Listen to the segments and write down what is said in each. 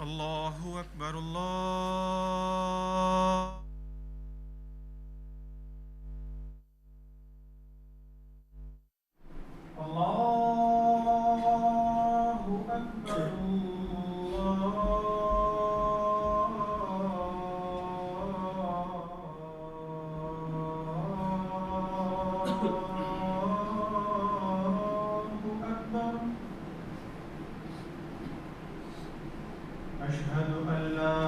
الله أكبر الله. الله أكبر أشهد أن لا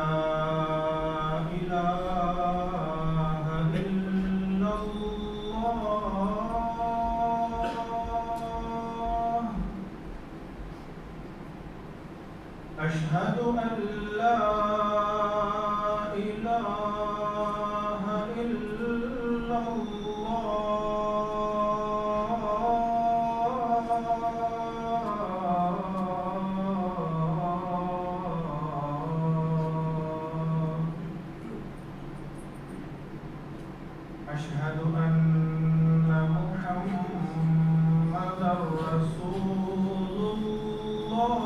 إله إلا الله. أشهد أن لا إله إلا الله. أشهد أن محمدا رسول الله.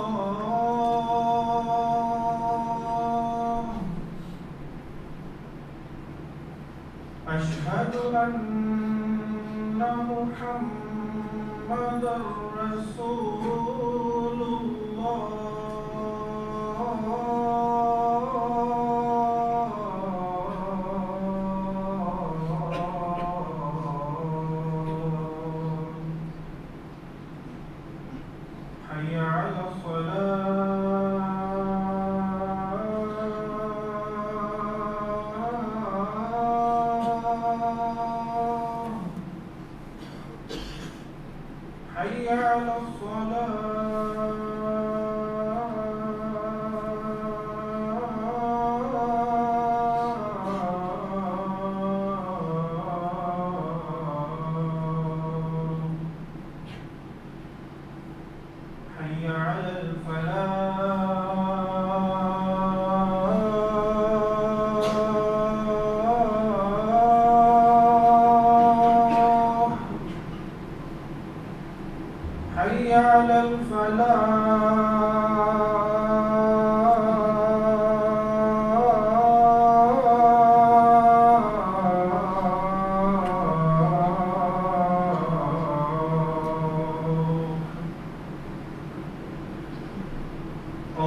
أشهد أن محمدا رسول الله. حي على الصلاة. حي على الصلاة. حي على الفلاح. حي على الفلاح.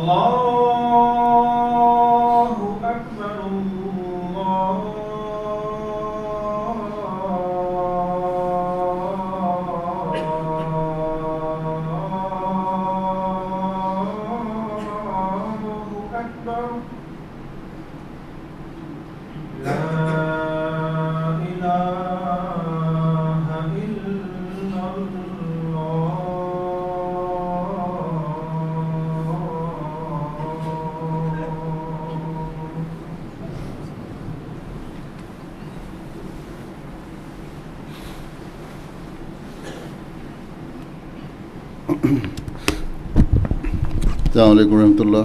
الله أكبر الله أكبر. لا إله إلا الله. السلام علیکم ورحمۃ اللہ.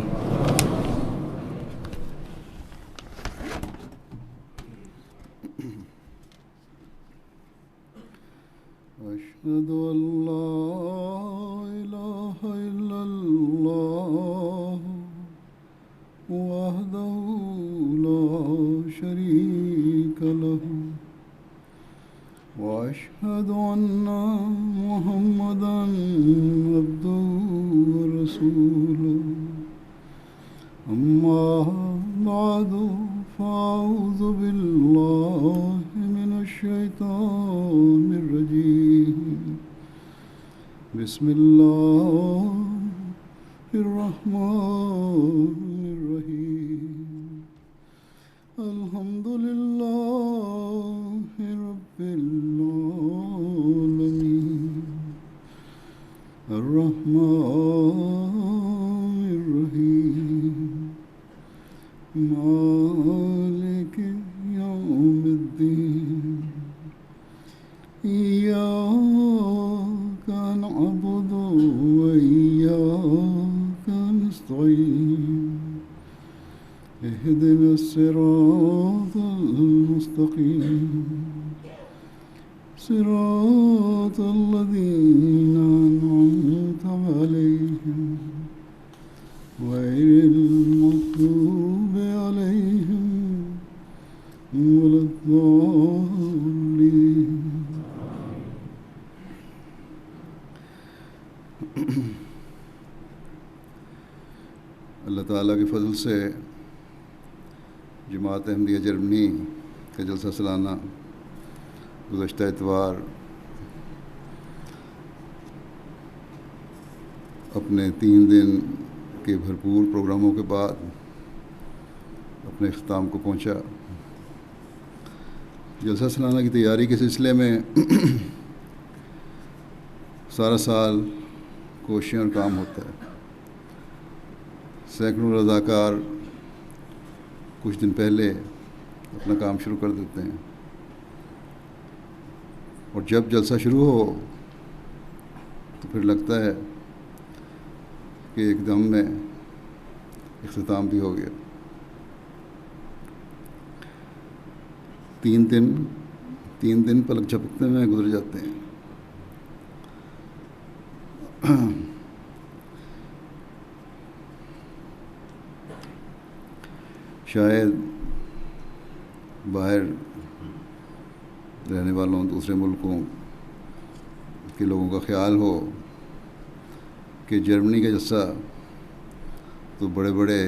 أشهد أن لا إله إلا الله وحده لا شريك له وأشهد أن محمدا عبده ورسوله. أما بعد فأعوذ بالله من الشيطان الرجيم. بسم الله الرحمن الرحيم. الحمد لله رب العالمين الرحمن الرحيم مالك يوم الدين. إياك نعبد وإياك نستعين. اهدنا الصراط المستقيم صراط الذين أنعمت عليهم غير المغضوب عليهم ولا الضالين. اللہ تعالیٰ کے فضل سے جماعت احمدیہ جرمنی کا جلسہ سالانہ گزشتہ اتوار اپنے 3 دن کے بھرپور پروگراموں کے بعد اپنے اختتام کو پہنچا. جلسہ سالانہ کی تیاری کے سلسلے میں سارا سال کوششیں اور کام ہوتا ہے. سینکڑوں رضاکار کچھ دن پہلے اپنا کام شروع کر دیتے ہیں اور جب جلسہ شروع ہو تو پھر لگتا ہے کہ ایک دم میں اختتام بھی ہو گیا. 3 دن پلک جھپکنے میں گزر جاتے ہیں. شاید باہر رہنے والوں دوسرے ملکوں کے لوگوں کا خیال ہو کہ جرمنی کا جلسہ تو بڑے بڑے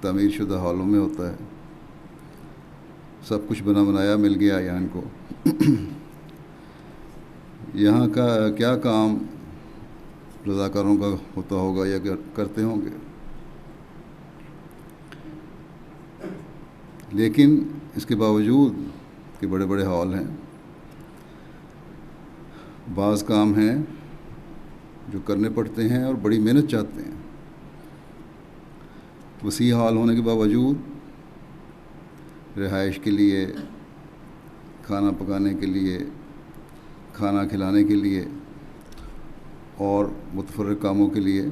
تعمیر شدہ ہالوں میں ہوتا ہے، سب کچھ بنا بنایا مل گیا یہاں ان کو. یہاں کا کیا کام رضاکاروں کا ہوتا ہوگا یا کرتے ہوں گے. لیکن اس کے باوجود کہ بڑے بڑے ہال ہیں، بعض کام ہیں جو کرنے پڑتے ہیں اور بڑی محنت چاہتے ہیں. وسیع ہال ہونے کے باوجود رہائش کے لیے، کھانا پکانے کے لیے، کھانا کھلانے کے لیے اور متفرق کاموں کے لیے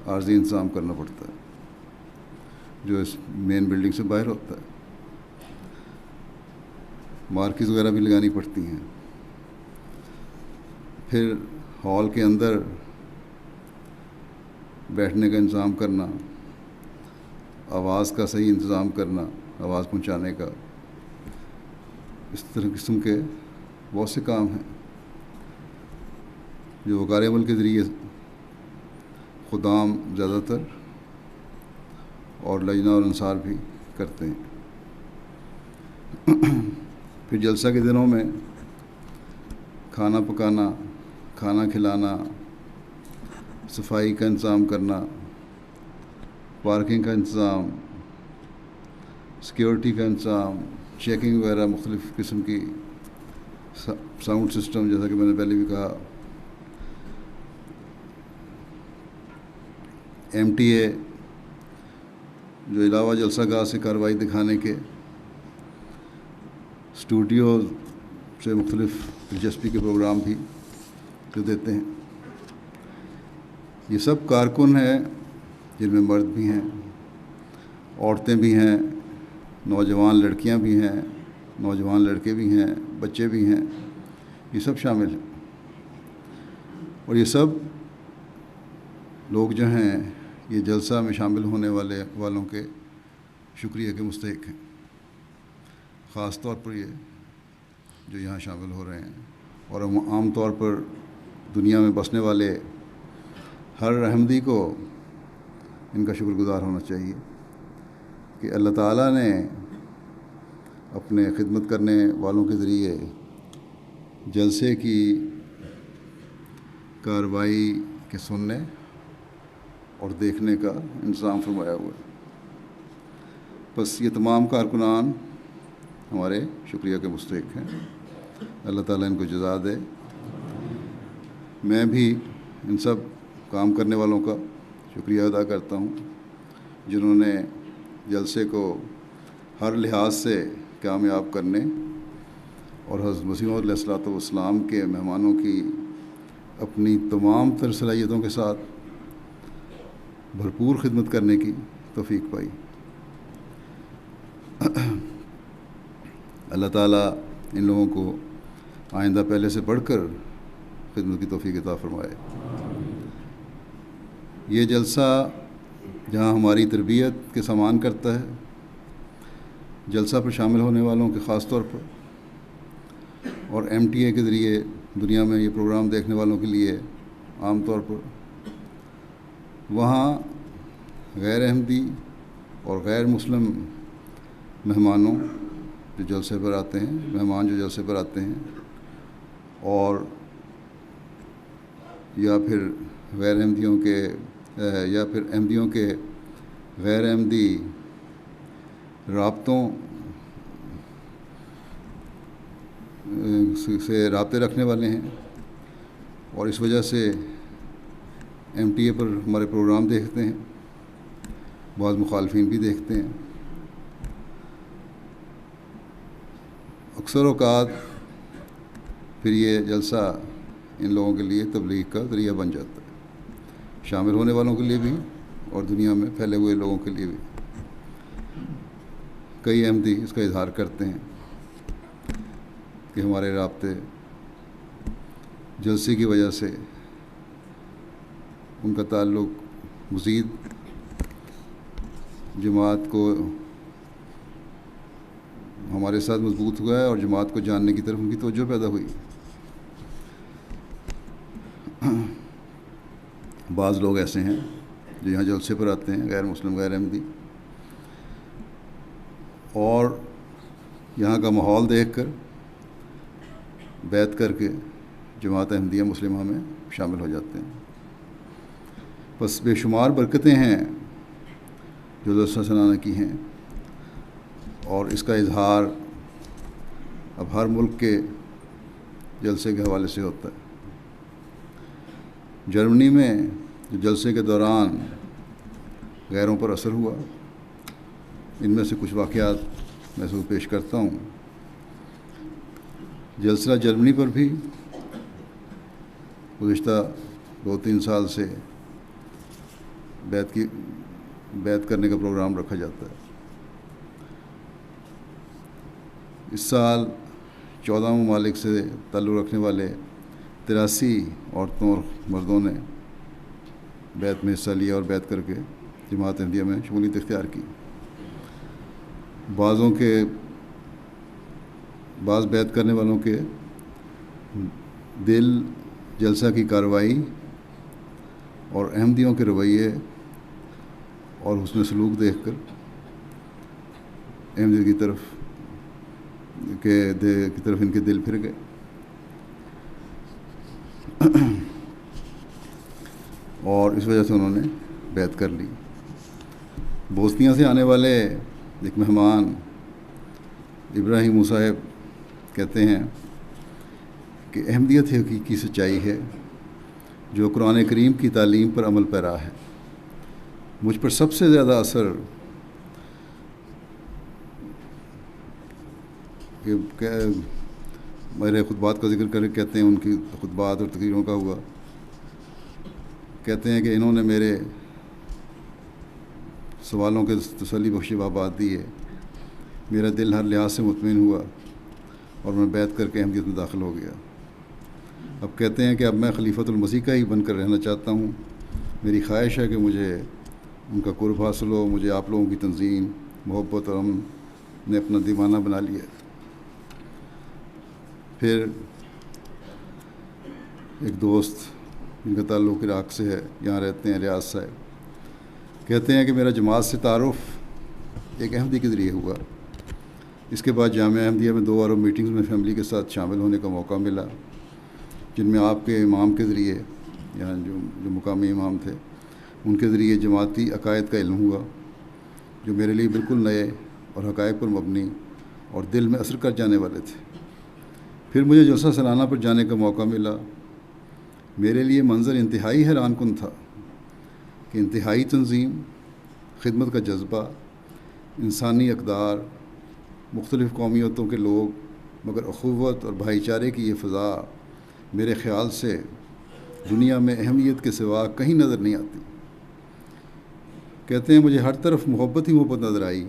عارضی انتظام کرنا پڑتا ہے جو اس مین بلڈنگ سے باہر ہوتا ہے. مارکیز وغیرہ بھی لگانی پڑتی ہیں. پھر ہال کے اندر بیٹھنے کا انتظام کرنا، آواز کا صحیح انتظام کرنا، آواز پہنچانے کا، اس طرح قسم کے بہت سے کام ہیں جو وقار عمل کے ذریعے خدام زیادہ تر اور لجنہ اور انصار بھی کرتے ہیں. پھر جلسہ کے دنوں میں کھانا پکانا، کھانا کھلانا، صفائی کا انتظام کرنا، پارکنگ کا انتظام، سیکیورٹی کا انتظام، چیکنگ وغیرہ، مختلف قسم کی ساؤنڈ سسٹم، جیسا کہ میں نے پہلے بھی کہا، MTA جو علاوہ جلسہ گاہ سے کارروائی دکھانے کے اسٹوڈیو سے مختلف دلچسپی کے پروگرام بھی جو دیتے ہیں. یہ سب کارکن ہیں جن میں مرد بھی ہیں، عورتیں بھی ہیں، نوجوان لڑکیاں بھی ہیں، نوجوان لڑکے بھی ہیں، بچے بھی ہیں. یہ سب شامل ہیں اور یہ سب لوگ جو ہیں یہ جلسہ میں شامل ہونے والوں کے شکریہ کے مستحق ہیں. خاص طور پر یہ جو یہاں شامل ہو رہے ہیں اور عام طور پر دنیا میں بسنے والے ہر احمدی کو ان کا شکر گزار ہونا چاہیے کہ اللہ تعالیٰ نے اپنے خدمت کرنے والوں کے ذریعے جلسے کی کارروائی کے سننے اور دیکھنے کا انتظام فرمایا ہوا ہے. بس یہ تمام کارکنان ہمارے شکریہ کے مستحق ہیں. اللہ تعالیٰ ان کو جزا دے. میں بھی ان سب کام کرنے والوں کا شکریہ ادا کرتا ہوں جنہوں نے جلسے کو ہر لحاظ سے کامیاب کرنے اور حضرت مسیح موعود علیہ السلام کے مہمانوں کی اپنی تمام تر صلاحیتوں کے ساتھ بھرپور خدمت کرنے کی توفیق پائی. اللہ تعالیٰ ان لوگوں کو آئندہ پہلے سے بڑھ کر خدمت کی توفیق عطا فرمائے. یہ جلسہ جہاں ہماری تربیت کے سامان کرتا ہے، جلسہ پر شامل ہونے والوں کے خاص طور پر، اور MTA کے ذریعے دنیا میں یہ پروگرام دیکھنے والوں کے لیے عام طور پر، وہاں غیر احمدی اور غیر مسلم مہمانوں جو جلسے پر آتے ہیں، مہمان جو جلسے پر آتے ہیں، اور یا پھر غیر احمدیوں کے یا پھر احمدیوں کے غیر احمدی رابطوں سے رابطے رکھنے والے ہیں، اور اس وجہ سے MTA پر ہمارے پروگرام دیکھتے ہیں، بعض مخالفین بھی دیکھتے ہیں۔ اکثر اوقات پھر یہ جلسہ ان لوگوں کے لیے تبلیغ کا ذریعہ بن جاتا ہے، شامل ہونے والوں کے لیے بھی اور دنیا میں پھیلے ہوئے لوگوں کے لیے بھی۔ کئی احمدی اس کا اظہار کرتے ہیں کہ ہمارے رابطے جلسے کی وجہ سے ان کا تعلق مزید جماعت کو ہمارے ساتھ مضبوط ہوا ہے اور جماعت کو جاننے کی طرف ان کی توجہ پیدا ہوئی۔ بعض لوگ ایسے ہیں جو یہاں جلسے پر آتے ہیں، غیر مسلم غیر احمدی، اور یہاں کا ماحول دیکھ کر بیعت کر کے جماعت احمدیہ مسلمہ میں شامل ہو جاتے ہیں۔ بس بے شمار برکتیں ہیں جو جلسہ سالانہ کی ہیں، اور اس کا اظہار اب ہر ملک کے جلسے کے حوالے سے ہوتا ہے۔ جرمنی میں جو جلسے کے دوران غیروں پر اثر ہوا، ان میں سے کچھ واقعات میں پیش کرتا ہوں۔ جلسہ جرمنی پر بھی گزشتہ 2-3 سال سے بیعت کرنے کا پروگرام رکھا جاتا ہے۔ اس سال 14 ممالک سے تعلق رکھنے والے 83 عورتوں اور مردوں نے بیعت میں حصہ لیا اور بیعت کر کے جماعت احمدیہ میں شمولیت اختیار کی۔ بعض بیعت کرنے والوں کے دل جلسہ کی کارروائی اور احمدیوں کے رویے اور حسن سلوک دیکھ کر احمدیت کی طرف ان کے دل پھر گئے، اور اس وجہ سے انہوں نے بیعت کر لی۔ بوسنیا سے آنے والے ایک مہمان ابراہیم صاحب کہتے ہیں کہ احمدیت حقیقی سچائی ہے جو قرآن کریم کی تعلیم پر عمل پیرا ہے۔ مجھ پر سب سے زیادہ اثر کہ میرے خطبات کا ذکر کر کہتے ہیں، ان کی خطبات اور تقریروں کا ہوا، کہتے ہیں کہ انہوں نے میرے سوالوں کے تسلی بخشی بات دی ہے، میرا دل ہر لحاظ سے مطمئن ہوا اور میں بیعت کر کے احمدیت میں داخل ہو گیا۔ اب کہتے ہیں کہ اب میں خلیفۃ المسیح کا ہی بن کر رہنا چاہتا ہوں، میری خواہش ہے کہ مجھے ان کا قرب حاصل ہو، مجھے آپ لوگوں کی تنظیم، محبت اور امن نے اپنا دیوانہ بنا لیا۔ پھر ایک دوست جن کا تعلق عراق سے ہے، یہاں رہتے ہیں، ریاض صاحب، کہتے ہیں کہ میرا جماعت سے تعارف ایک احمدی کے ذریعے ہوا۔ اس کے بعد جامعہ احمدیہ میں 2 عرب میٹنگز میں فیملی کے ساتھ شامل ہونے کا موقع ملا، جن میں آپ کے امام کے ذریعے، یہاں جو مقامی امام تھے، ان کے ذریعے جماعتی عقائد کا علم ہوا، جو میرے لیے بالکل نئے اور حقائق پر مبنی اور دل میں اثر کر جانے والے تھے۔ پھر مجھے جلسہ سالانہ پر جانے کا موقع ملا۔ میرے لیے منظر انتہائی حیران کن تھا کہ انتہائی تنظیم، خدمت کا جذبہ، انسانی اقدار، مختلف قومیتوں کے لوگ، مگر اخوت اور بھائی چارے کی یہ فضا میرے خیال سے دنیا میں اہمیت کے سوا کہیں نظر نہیں آتی۔ کہتے ہیں مجھے ہر طرف محبت ہی محبت نظر آئی،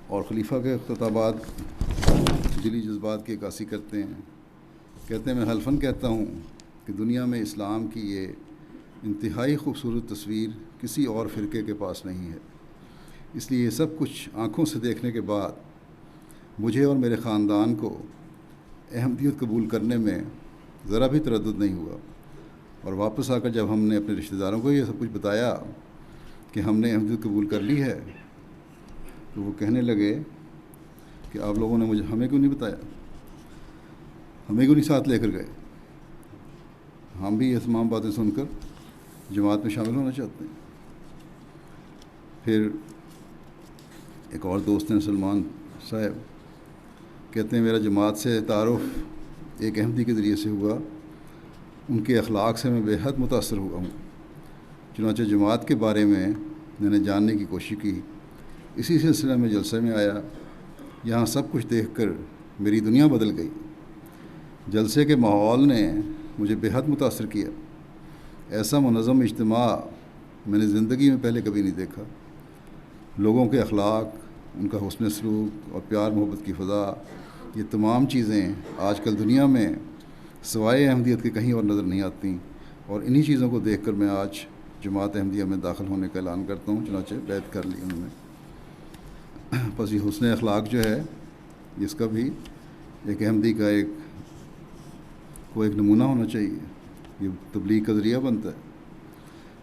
اور خلیفہ کے خطابات دلی جذبات کی عکاسی کرتے ہیں۔ کہتے ہیں میں حلفاً کہتا ہوں کہ دنیا میں اسلام کی یہ انتہائی خوبصورت تصویر کسی اور فرقے کے پاس نہیں ہے۔ اس لیے یہ سب کچھ آنکھوں سے دیکھنے کے بعد مجھے اور میرے خاندان کو احمدیت قبول کرنے میں ذرا بھی تردد نہیں ہوا، اور واپس آ کر جب ہم نے اپنے رشتہ داروں کو یہ سب کچھ بتایا کہ ہم نے احمدیت قبول کر لی ہے، تو وہ کہنے لگے کہ آپ لوگوں نے ہمیں کیوں نہیں بتایا، ہمیں کیوں نہیں ساتھ لے کر گئے، ہم بھی یہ تمام باتیں سن کر جماعت میں شامل ہونا چاہتے ہیں۔ پھر ایک اور دوست ہیں سلمان صاحب، کہتے ہیں میرا جماعت سے تعارف ایک احمدی کے ذریعے سے ہوا، ان کے اخلاق سے میں بے حد متاثر ہوا ہوں، چنانچہ جماعت کے بارے میں نے جاننے کی کوشش کی۔ اسی سلسلے میں جلسے میں آیا، یہاں سب کچھ دیکھ کر میری دنیا بدل گئی۔ جلسے کے ماحول نے مجھے بے حد متاثر کیا، ایسا منظم اجتماع میں نے زندگی میں پہلے کبھی نہیں دیکھا۔ لوگوں کے اخلاق، ان کا حسن سلوک اور پیار محبت کی فضا، یہ تمام چیزیں آج کل دنیا میں سوائے احمدیت کے کہیں اور نظر نہیں آتی، اور انہی چیزوں کو دیکھ کر میں آج جماعت احمدیہ میں داخل ہونے کا اعلان کرتا ہوں، چنانچہ بیعت کر لی انہوں نے۔ بس یہ حسن اخلاق جو ہے، اس کا بھی ایک احمدی کا ایک نمونہ ہونا چاہیے، یہ تبلیغ کا ذریعہ بنتا ہے۔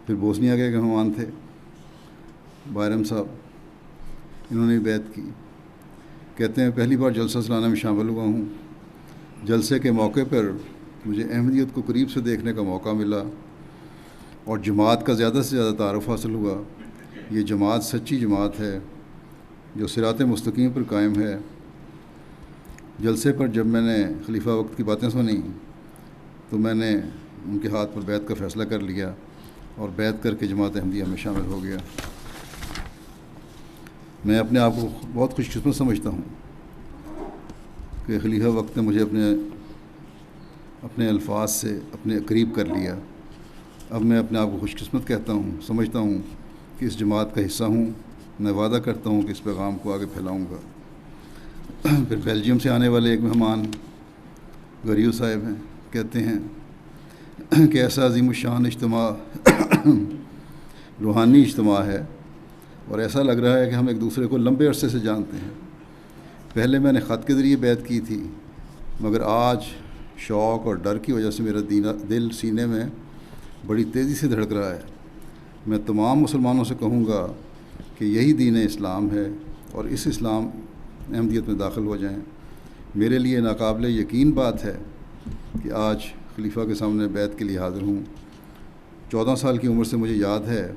پھر بوسنیا کے مہمان تھے بائرم صاحب، انہوں نے بیعت کی، کہتے ہیں پہلی بار جلسہ سلانہ میں شامل ہوا ہوں۔ جلسے کے موقع پر مجھے احمدیت کو قریب سے دیکھنے کا موقع ملا اور جماعت کا زیادہ سے زیادہ تعارف حاصل ہوا۔ یہ جماعت سچی جماعت ہے جو صراط مستقیم پر قائم ہے۔ جلسے پر جب میں نے خلیفہ وقت کی باتیں سنی تو میں نے ان کے ہاتھ پر بیعت کا فیصلہ کر لیا اور بیعت کر کے جماعت احمدیہ میں شامل ہو گیا۔ میں اپنے آپ کو بہت خوش قسمت سمجھتا ہوں کہ خلیفہ وقت نے مجھے اپنے الفاظ سے اپنے قریب کر لیا۔ اب میں اپنے آپ کو خوش قسمت کہتا ہوں، سمجھتا ہوں کہ اس جماعت کا حصہ ہوں۔ میں وعدہ کرتا ہوں کہ اس پیغام کو آگے پھیلاؤں گا۔ پھر بیلجیم سے آنے والے ایک مہمان غریو صاحب ہیں، کہتے ہیں کہ ایسا عظیم الشان اجتماع روحانی اجتماع ہے، اور ایسا لگ رہا ہے کہ ہم ایک دوسرے کو لمبے عرصے سے جانتے ہیں۔ پہلے میں نے خط کے ذریعے بیعت کی تھی، مگر آج شوق اور ڈر کی وجہ سے میرا دل سینے میں بڑی تیزی سے دھڑک رہا ہے۔ میں تمام مسلمانوں سے کہوں گا کہ یہی دین اسلام ہے، اور اس اسلام احمدیت میں داخل ہو جائیں۔ میرے لیے ناقابل یقین بات ہے کہ آج خلیفہ کے سامنے بیعت کے لیے حاضر ہوں۔ 14 سال کی عمر سے مجھے یاد ہے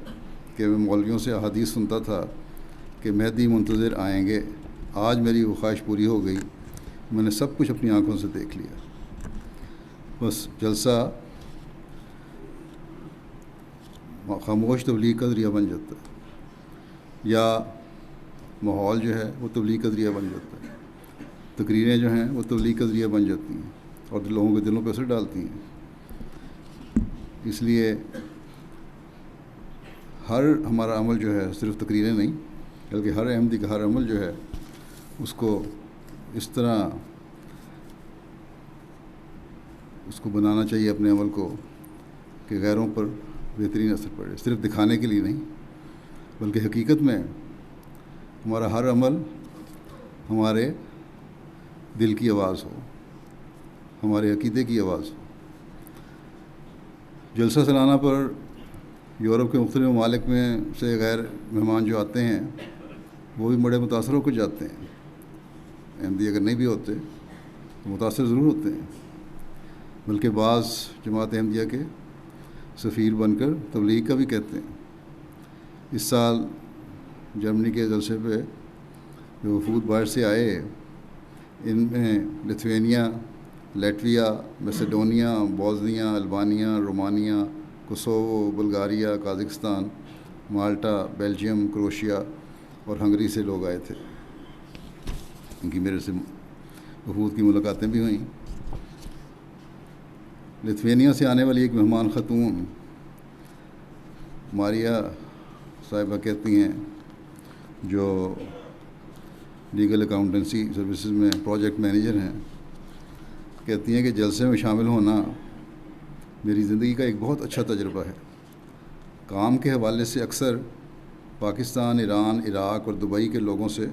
کہ میں مولویوں سے احادیث سنتا تھا کہ مہدی منتظر آئیں گے۔ آج میری وہ خواہش پوری ہو گئی، میں نے سب کچھ اپنی آنکھوں سے دیکھ لیا۔ بس جلسہ خاموش تبلیغ کا ذریعہ بن جاتا ہے، یا ماحول جو ہے وہ تبلیغ کا ذریعہ بن جاتا ہے، تقریریں جو ہیں وہ تبلیغ کا ذریعہ بن جاتی ہیں اور لوگوں کے دلوں پہ اثر ڈالتی ہیں۔ اس لیے ہمارا عمل جو ہے صرف تقریریں نہیں، بلکہ ہر احمدی کا ہر عمل جو ہے اس کو اس طرح بنانا چاہیے اپنے عمل کو کہ غیروں پر بہترین اثر پڑے، صرف دکھانے کے لیے نہیں، بلکہ حقیقت میں ہمارا ہر عمل ہمارے دل کی آواز ہو، ہمارے عقیدے کی آواز ہو۔ جلسہ سالانہ پر یورپ کے مختلف ممالک میں سے غیر مہمان جو آتے ہیں وہ بھی بڑے متاثر ہو کر جاتے ہیں۔ احمدی اگر نہیں بھی ہوتے تو متاثر ضرور ہوتے ہیں، بلکہ بعض جماعت احمدیہ کے سفیر بن کر تبلیغ کا بھی کہتے ہیں۔ اس سال جرمنی کے جلسے پہ جو وفود باہر سے آئے، ان میں Lithuania, Latvia, Macedonia, Bosnia, Albania, Romania, Kosovo, Bulgaria, Kazakhstan, Malta, Belgium, Croatia اور ہنگری سے لوگ آئے تھے۔ ان کی میرے سے وفود کی ملاقاتیں بھی ہوئیں۔ لتھوینیا سے آنے والی ایک مہمان خاتون ماریا صاحبہ کہتی ہیں، جو لیگل اکاؤنٹنسی سروسز میں پروجیکٹ مینیجر ہیں، کہتی ہیں کہ جلسے میں شامل ہونا میری زندگی کا ایک بہت اچھا تجربہ ہے۔ کام کے حوالے سے اکثر پاکستان، ایران، عراق اور دبئی کے لوگوں سے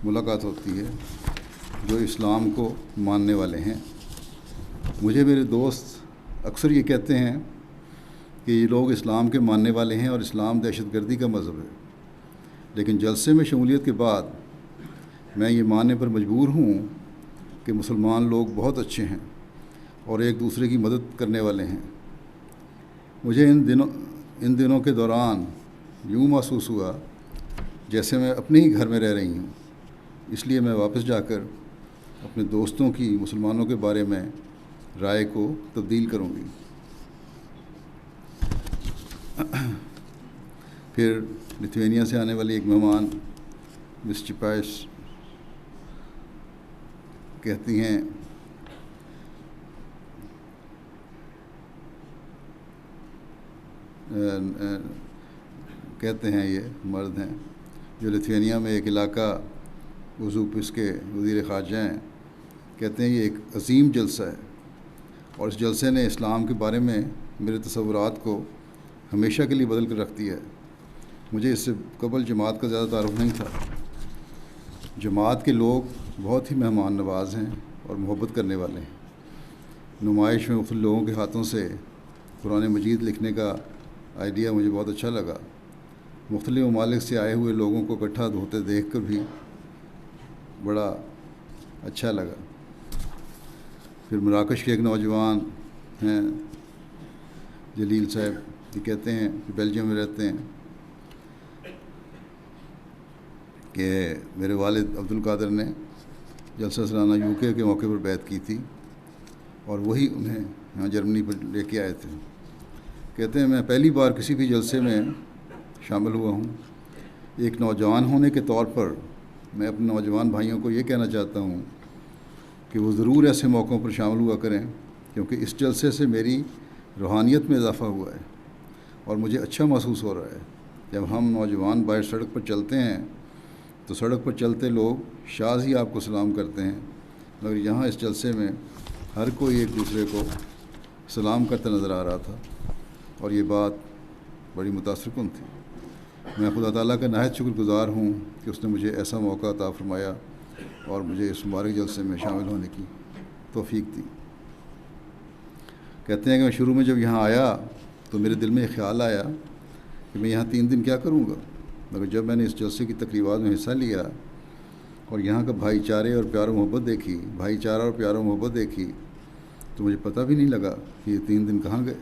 ملاقات ہوتی ہے جو اسلام کو ماننے والے ہیں۔ مجھے میرے دوست اکثر یہ کہتے ہیں کہ یہ لوگ اسلام کے ماننے والے ہیں اور اسلام دہشت گردی کا مذہب ہے، لیکن جلسے میں شمولیت کے بعد میں یہ ماننے پر مجبور ہوں کہ مسلمان لوگ بہت اچھے ہیں اور ایک دوسرے کی مدد کرنے والے ہیں۔ مجھے ان دنوں کے دوران یوں محسوس ہوا جیسے میں اپنے ہی گھر میں رہ رہی ہوں، اس لیے میں واپس جا کر اپنے دوستوں کی مسلمانوں کے بارے میں رائے کو تبدیل کروں گی۔ پھر لتھوینیا سے آنے والی ایک مہمان مس چپائش کہتی ہیں کہتے ہیں یہ مرد ہیں جو لتھوینیا میں ایک علاقہ وزوپس کے وزیر خارجہ ہیں، کہتے ہیں یہ ایک عظیم جلسہ ہے اور اس جلسے نے اسلام کے بارے میں میرے تصورات کو ہمیشہ کے لیے بدل کر رکھ دیا ہے۔ مجھے اس سے قبل جماعت کا زیادہ تعارف نہیں تھا۔ جماعت کے لوگ بہت ہی مہمان نواز ہیں اور محبت کرنے والے ہیں۔ نمائش میں مختلف لوگوں کے ہاتھوں سے قرآن مجید لکھنے کا آئیڈیا مجھے بہت اچھا لگا۔ مختلف ممالک سے آئے ہوئے لوگوں کو اکٹھا ہوتے دیکھ کر بھی بڑا اچھا لگا۔ پھر مراکش کے ایک نوجوان ہیں جلیل صاحب، یہ کہتے ہیں کہ بیلجیم میں رہتے ہیں کہ میرے والد عبد القادر نے جلسہ سالانہ UK کے موقع پر بیعت کی تھی اور وہی انہیں یہاں جرمنی پر لے کے آئے تھے۔ کہتے ہیں میں پہلی بار کسی بھی جلسے میں شامل ہوا ہوں۔ ایک نوجوان ہونے کے طور پر میں اپنے نوجوان بھائیوں کو یہ کہنا چاہتا ہوں کہ وہ ضرور ایسے موقعوں پر شامل ہوا کریں، کیونکہ اس جلسے سے میری روحانیت میں اضافہ ہوا ہے اور مجھے اچھا محسوس ہو رہا ہے۔ جب ہم نوجوان باہر سڑک پر چلتے ہیں تو سڑک پر چلتے لوگ شاذ ہی آپ کو سلام کرتے ہیں، مگر یہاں اس جلسے میں ہر کوئی ایک دوسرے کو سلام کرتا نظر آ رہا تھا اور یہ بات بڑی متاثر کن تھی۔ میں خدا تعالیٰ کا نہایت شکر گزار ہوں کہ اس نے مجھے ایسا موقع عطا فرمایا اور مجھے اس مبارک جلسے میں شامل ہونے کی توفیق دی۔ کہتے ہیں کہ میں شروع میں جب یہاں آیا تو میرے دل میں یہ خیال آیا کہ میں یہاں 3 دن کیا کروں گا، مگر جب میں نے اس جلسے کی تقریبات میں حصہ لیا اور یہاں کا بھائی چارے اور پیار و محبت دیکھی تو مجھے پتہ بھی نہیں لگا کہ یہ 3 دن کہاں گئے۔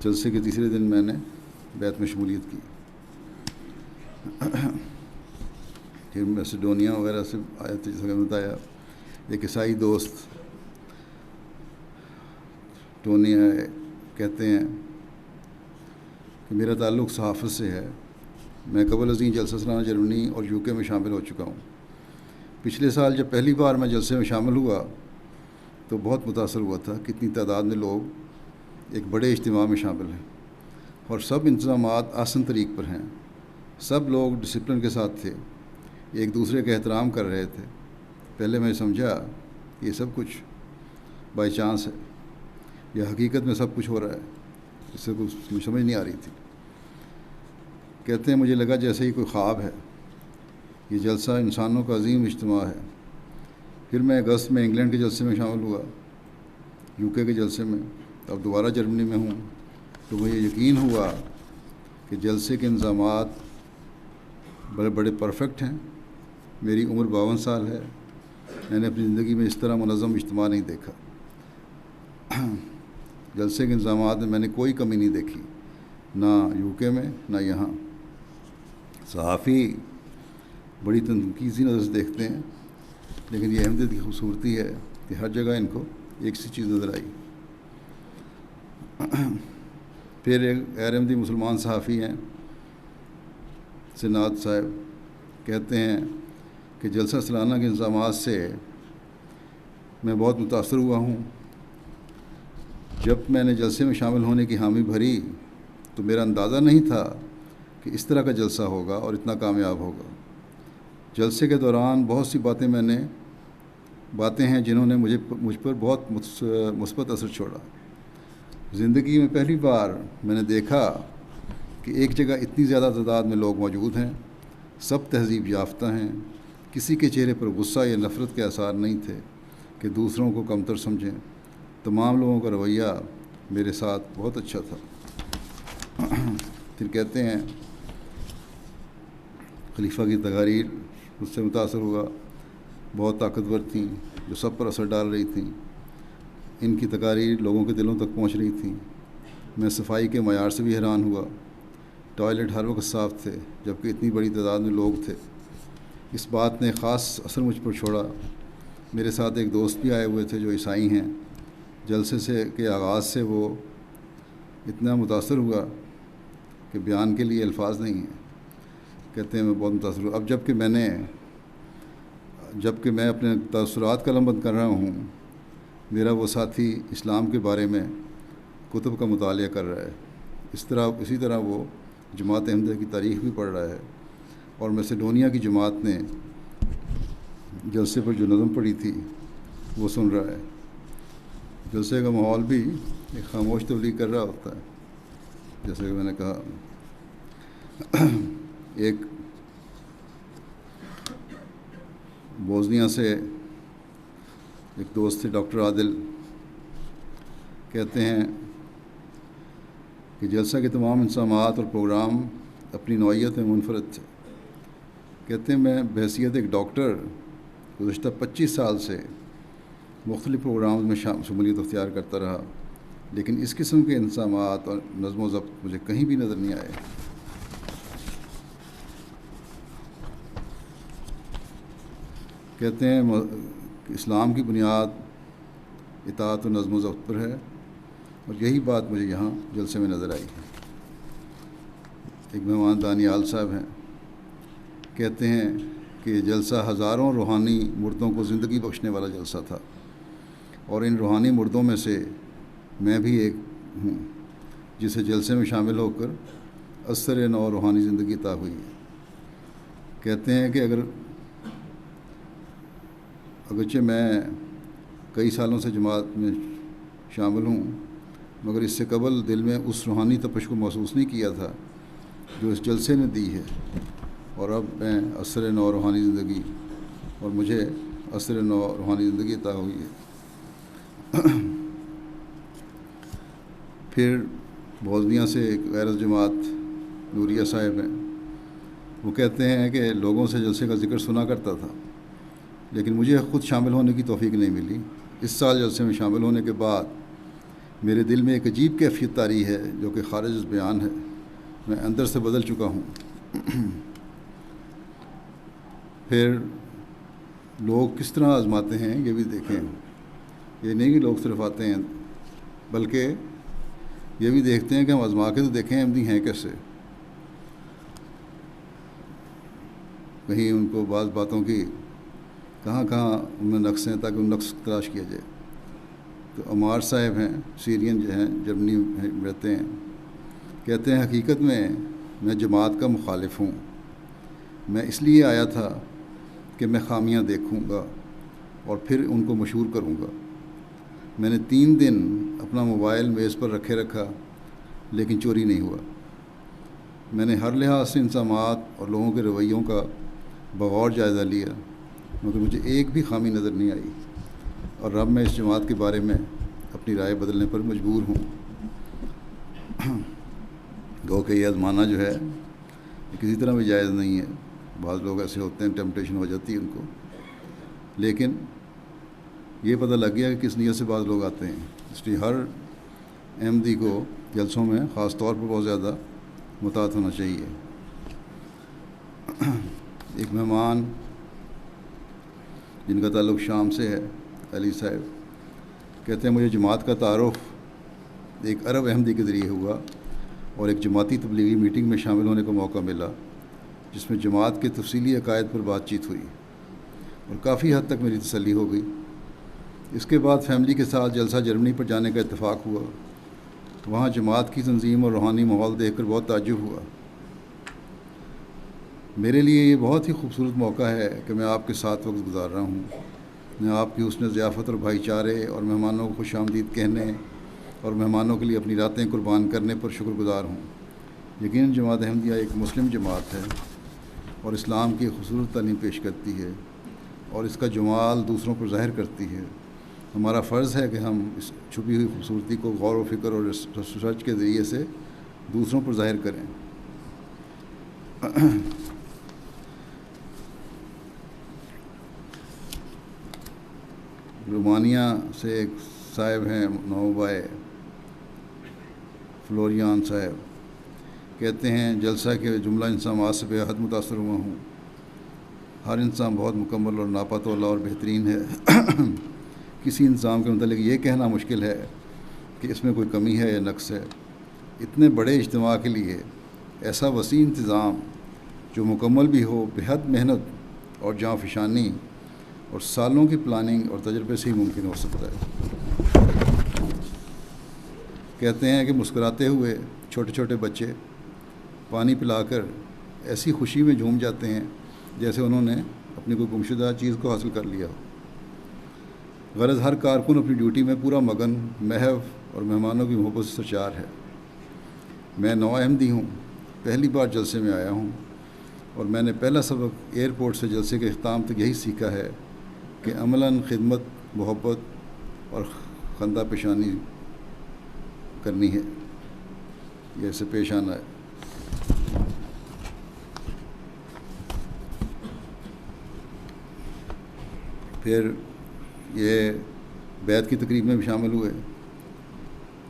جلسے کے تیسرے دن میں نے بیعت میں شمولیت کی۔ پھر میسیڈونیا وغیرہ سے آیا تھا، جیسا کہ میں بتایا۔ ایک عیسائی دوست ٹونی ہے، کہتے ہیں کہ میرا تعلق صحافت سے ہے۔ میں قبل ازیں جلسہ سالانہ جرمنی اور UK میں شامل ہو چکا ہوں۔ پچھلے سال جب پہلی بار میں جلسے میں شامل ہوا تو بہت متاثر ہوا تھا کہ اتنی تعداد میں لوگ ایک بڑے اجتماع میں شامل ہیں اور سب انتظامات آسن طریق پر ہیں۔ سب لوگ ڈسپلن کے ساتھ تھے، ایک دوسرے کا احترام کر رہے تھے۔ پہلے میں سمجھا کہ یہ سب کچھ بائی چانس ہے یا حقیقت میں سب کچھ ہو رہا ہے، اس سے کچھ سمجھ نہیں آ رہی تھی۔ کہتے ہیں مجھے لگا جیسے ہی کوئی خواب ہے۔ یہ جلسہ انسانوں کا عظیم اجتماع ہے۔ پھر میں اگست میں انگلینڈ کے جلسے میں شامل ہوا، UK کے جلسے میں، اب دوبارہ جرمنی میں ہوں تو مجھے یقین ہوا کہ جلسے کے انتظامات بڑے بڑے پرفیکٹ ہیں۔ میری عمر 52 سال ہے، میں نے اپنی زندگی میں اس طرح منظم اجتماع نہیں دیکھا۔ جلسے کے انتظامات میں نے کوئی کمی نہیں دیکھی، نہ UK میں نہ یہاں۔ صحافی بڑی تنقیدی نظر سے دیکھتے ہیں، لیکن یہ احمدیت کی خوبصورتی ہے کہ ہر جگہ ان کو ایک سی چیز نظر آئی۔ پھر ایک غیر احمدی مسلمان صحافی ہیں سناد صاحب، کہتے ہیں کہ جلسہ سالانہ کے انتظامات سے میں بہت متاثر ہوا ہوں۔ جب میں نے جلسے میں شامل ہونے کی حامی بھری تو میرا اندازہ نہیں تھا کہ اس طرح کا جلسہ ہوگا اور اتنا کامیاب ہوگا۔ جلسے کے دوران بہت سی باتیں ہیں جنہوں نے مجھ پر بہت مثبت اثر چھوڑا۔ زندگی میں پہلی بار میں نے دیکھا کہ ایک جگہ اتنی زیادہ تعداد میں لوگ موجود ہیں، سب تہذیب یافتہ ہیں، کسی کے چہرے پر غصہ یا نفرت کے آثار نہیں تھے کہ دوسروں کو کمتر سمجھیں۔ تمام لوگوں کا رویہ میرے ساتھ بہت اچھا تھا۔ پھر کہتے ہیں خلیفہ کی تقاریر مجھ سے متاثر ہوا، بہت طاقتور تھیں، جو سب پر اثر ڈال رہی تھیں۔ ان کی تقاریر لوگوں کے دلوں تک پہنچ رہی تھیں۔ میں صفائی کے معیار سے بھی حیران ہوا۔ ٹوائلٹ ہر وقت صاف تھے جبکہ اتنی بڑی تعداد میں لوگ تھے۔ اس بات نے خاص اثر مجھ پر چھوڑا۔ میرے ساتھ ایک دوست بھی آئے ہوئے تھے جو عیسائی ہیں۔ جلسے کے آغاز سے وہ اتنا متاثر ہوا کہ بیان کے لیے الفاظ نہیں ہیں۔ کہتے ہیں میں بہت متاثر ہوا۔ اب جب کہ میں اپنے تاثرات قلم بند کر رہا ہوں، میرا وہ ساتھی اسلام کے بارے میں کتب کا مطالعہ کر رہا ہے۔ اسی طرح وہ جماعت احمدیہ کی تاریخ بھی پڑھ رہا ہے، اور میسیڈونیا کی جماعت نے جلسے پر جو نظم پڑھی تھی وہ سن رہا ہے۔ جلسے کا ماحول بھی ایک خاموش تبلیغ کر رہا ہوتا ہے، جیسے کہ میں نے کہا۔ ایک بوزنیا سے ایک دوست تھے ڈاکٹر عادل، کہتے ہیں کہ جلسہ کے تمام انضامات اور پروگرام اپنی نوعیت میں منفرد تھے۔ کہتے ہیں میں بحیثیت ایک ڈاکٹر گزشتہ 25 سال سے مختلف پروگرامز میں شمولیت اختیار کرتا رہا، لیکن اس قسم کے انضامات اور نظم و ضبط مجھے کہیں بھی نظر نہیں آئے۔ کہتے ہیں اسلام کی بنیاد اطاعت و نظم و ضبط پر ہے، اور یہی بات مجھے یہاں جلسے میں نظر آئی ہے۔ ایک مہمان دانیال صاحب ہیں، کہتے ہیں کہ جلسہ ہزاروں روحانی مردوں کو زندگی بخشنے والا جلسہ تھا، اور ان روحانی مردوں میں سے میں بھی ایک ہوں جسے جلسے میں شامل ہو کر اثر نو روحانی زندگی عطا ہوئی ہے۔ کہتے ہیں کہ اگرچہ میں کئی سالوں سے جماعت میں شامل ہوں، مگر اس سے قبل دل میں اس روحانی تپش کو محسوس نہیں کیا تھا جو اس جلسے نے دی ہے، اور اب میں اثر نو روحانی زندگی اور مجھے اثر نو روحانی زندگی عطا ہوئی ہے۔ پھر بوزنیا سے ایک غیر جماعت نوریہ صاحب ہیں، وہ کہتے ہیں کہ لوگوں سے جلسے کا ذکر سنا کرتا تھا، لیکن مجھے خود شامل ہونے کی توفیق نہیں ملی۔ اس سال جلسے میں شامل ہونے کے بعد میرے دل میں ایک عجیب کیفیت طاری ہے جو کہ خارج از بیان ہے۔ میں اندر سے بدل چکا ہوں۔ پھر لوگ کس طرح آزماتے ہیں یہ بھی دیکھیں۔ یہ نہیں کہ لوگ صرف آتے ہیں، بلکہ یہ بھی دیکھتے ہیں کہ ہم آزما کے تو دیکھیں احمدی ہیں کیسے۔ کہیں ان کو بعض باتوں کی کہاں ان میں نقص ہیں تاکہ ان نقص تلاش کیا جائے۔ تو عمار صاحب ہیں، سیرین جو ہیں، جرمنی میں رہتے ہیں، کہتے ہیں حقیقت میں جماعت کا مخالف ہوں۔ میں اس لیے آیا تھا کہ میں خامیاں دیکھوں گا اور پھر ان کو مشہور کروں گا۔ میں نے 3 دن اپنا موبائل میز پر رکھا لیکن چوری نہیں ہوا۔ میں نے ہر لحاظ سے انضامات اور لوگوں کے رویوں کا بغور جائزہ لیا، مگر مجھے ایک بھی خامی نظر نہیں آئی، اور اب میں اس جماعت کے بارے میں اپنی رائے بدلنے پر مجبور ہوں۔ گو کہ یہ آزمانا جو ہے یہ کسی طرح بھی جائز نہیں ہے۔ بعض لوگ ایسے ہوتے ہیں، ٹیمپٹیشن ہو جاتی ہے ان کو، لیکن یہ پتہ لگ گیا کہ کس نیت سے بعض لوگ آتے ہیں۔ اس لیے ہر احمدی کو جلسوں میں خاص طور پر بہت زیادہ مطاعت ہونا چاہیے۔ ایک مہمان جن کا تعلق شام سے ہے، علی صاحب، کہتے ہیں مجھے جماعت کا تعارف ایک عرب احمدی کے ذریعے ہوا اور ایک جماعتی تبلیغی میٹنگ میں شامل ہونے کا موقع ملا جس میں جماعت کے تفصیلی عقائد پر بات چیت ہوئی اور کافی حد تک میری تسلی ہو گئی۔ اس کے بعد فیملی کے ساتھ جلسہ جرمنی پر جانے کا اتفاق ہوا۔ وہاں جماعت کی تنظیم اور روحانی ماحول دیکھ کر بہت تعجب ہوا۔ میرے لیے یہ بہت ہی خوبصورت موقع ہے کہ میں آپ کے ساتھ وقت گزار رہا ہوں۔ میں آپ کی حسن ضیافت اور بھائی چارے اور مہمانوں کو خوش آمدید کہنے اور مہمانوں کے لیے اپنی راتیں قربان کرنے پر شکر گزار ہوں۔ یقیناً جماعت احمدیہ ایک مسلم جماعت ہے اور اسلام کی خوبصورت تعلیم پیش کرتی ہے اور اس کا جمال دوسروں پر ظاہر کرتی ہے۔ ہمارا فرض ہے کہ ہم اس چھپی ہوئی خوبصورتی کو غور و فکر اور ریسرچ کے ذریعے سے دوسروں پر ظاہر کریں۔ رومانیہ سے ایک صاحب ہیں نوبائے فلوریان صاحب، کہتے ہیں جلسہ کے جملہ انسانات سے بے حد متاثر ہوا ہوں۔ ہر انسان بہت مکمل اور ناپتہ اور بہترین ہے۔ کسی انسان کے متعلق یہ کہنا مشکل ہے کہ اس میں کوئی کمی ہے یا نقص ہے۔ اتنے بڑے اجتماع کے لیے ایسا وسیع انتظام جو مکمل بھی ہو، بے حد محنت اور جاں فشانی اور سالوں کی پلاننگ اور تجربے سے ہی ممکن ہو سکتا ہے۔ کہتے ہیں کہ مسکراتے ہوئے چھوٹے چھوٹے بچے پانی پلا کر ایسی خوشی میں جھوم جاتے ہیں جیسے انہوں نے اپنی کوئی گمشدہ چیز کو حاصل کر لیا ہو۔ غرض ہر کارکن اپنی ڈیوٹی میں پورا مگن، محو اور مہمانوں کی محبت سے سرشار ہے۔ میں نو احمدی ہوں، پہلی بار جلسے میں آیا ہوں اور میں نے پہلا سبق ایئرپورٹ سے جلسے کے اختتام تک یہی سیکھا ہے کہ عملاً خدمت، محبت اور خندہ پیشانی کرنی ہے، یہ سے پیش آنا ہے۔ پھر یہ بیعت کی تقریب میں بھی شامل ہوئے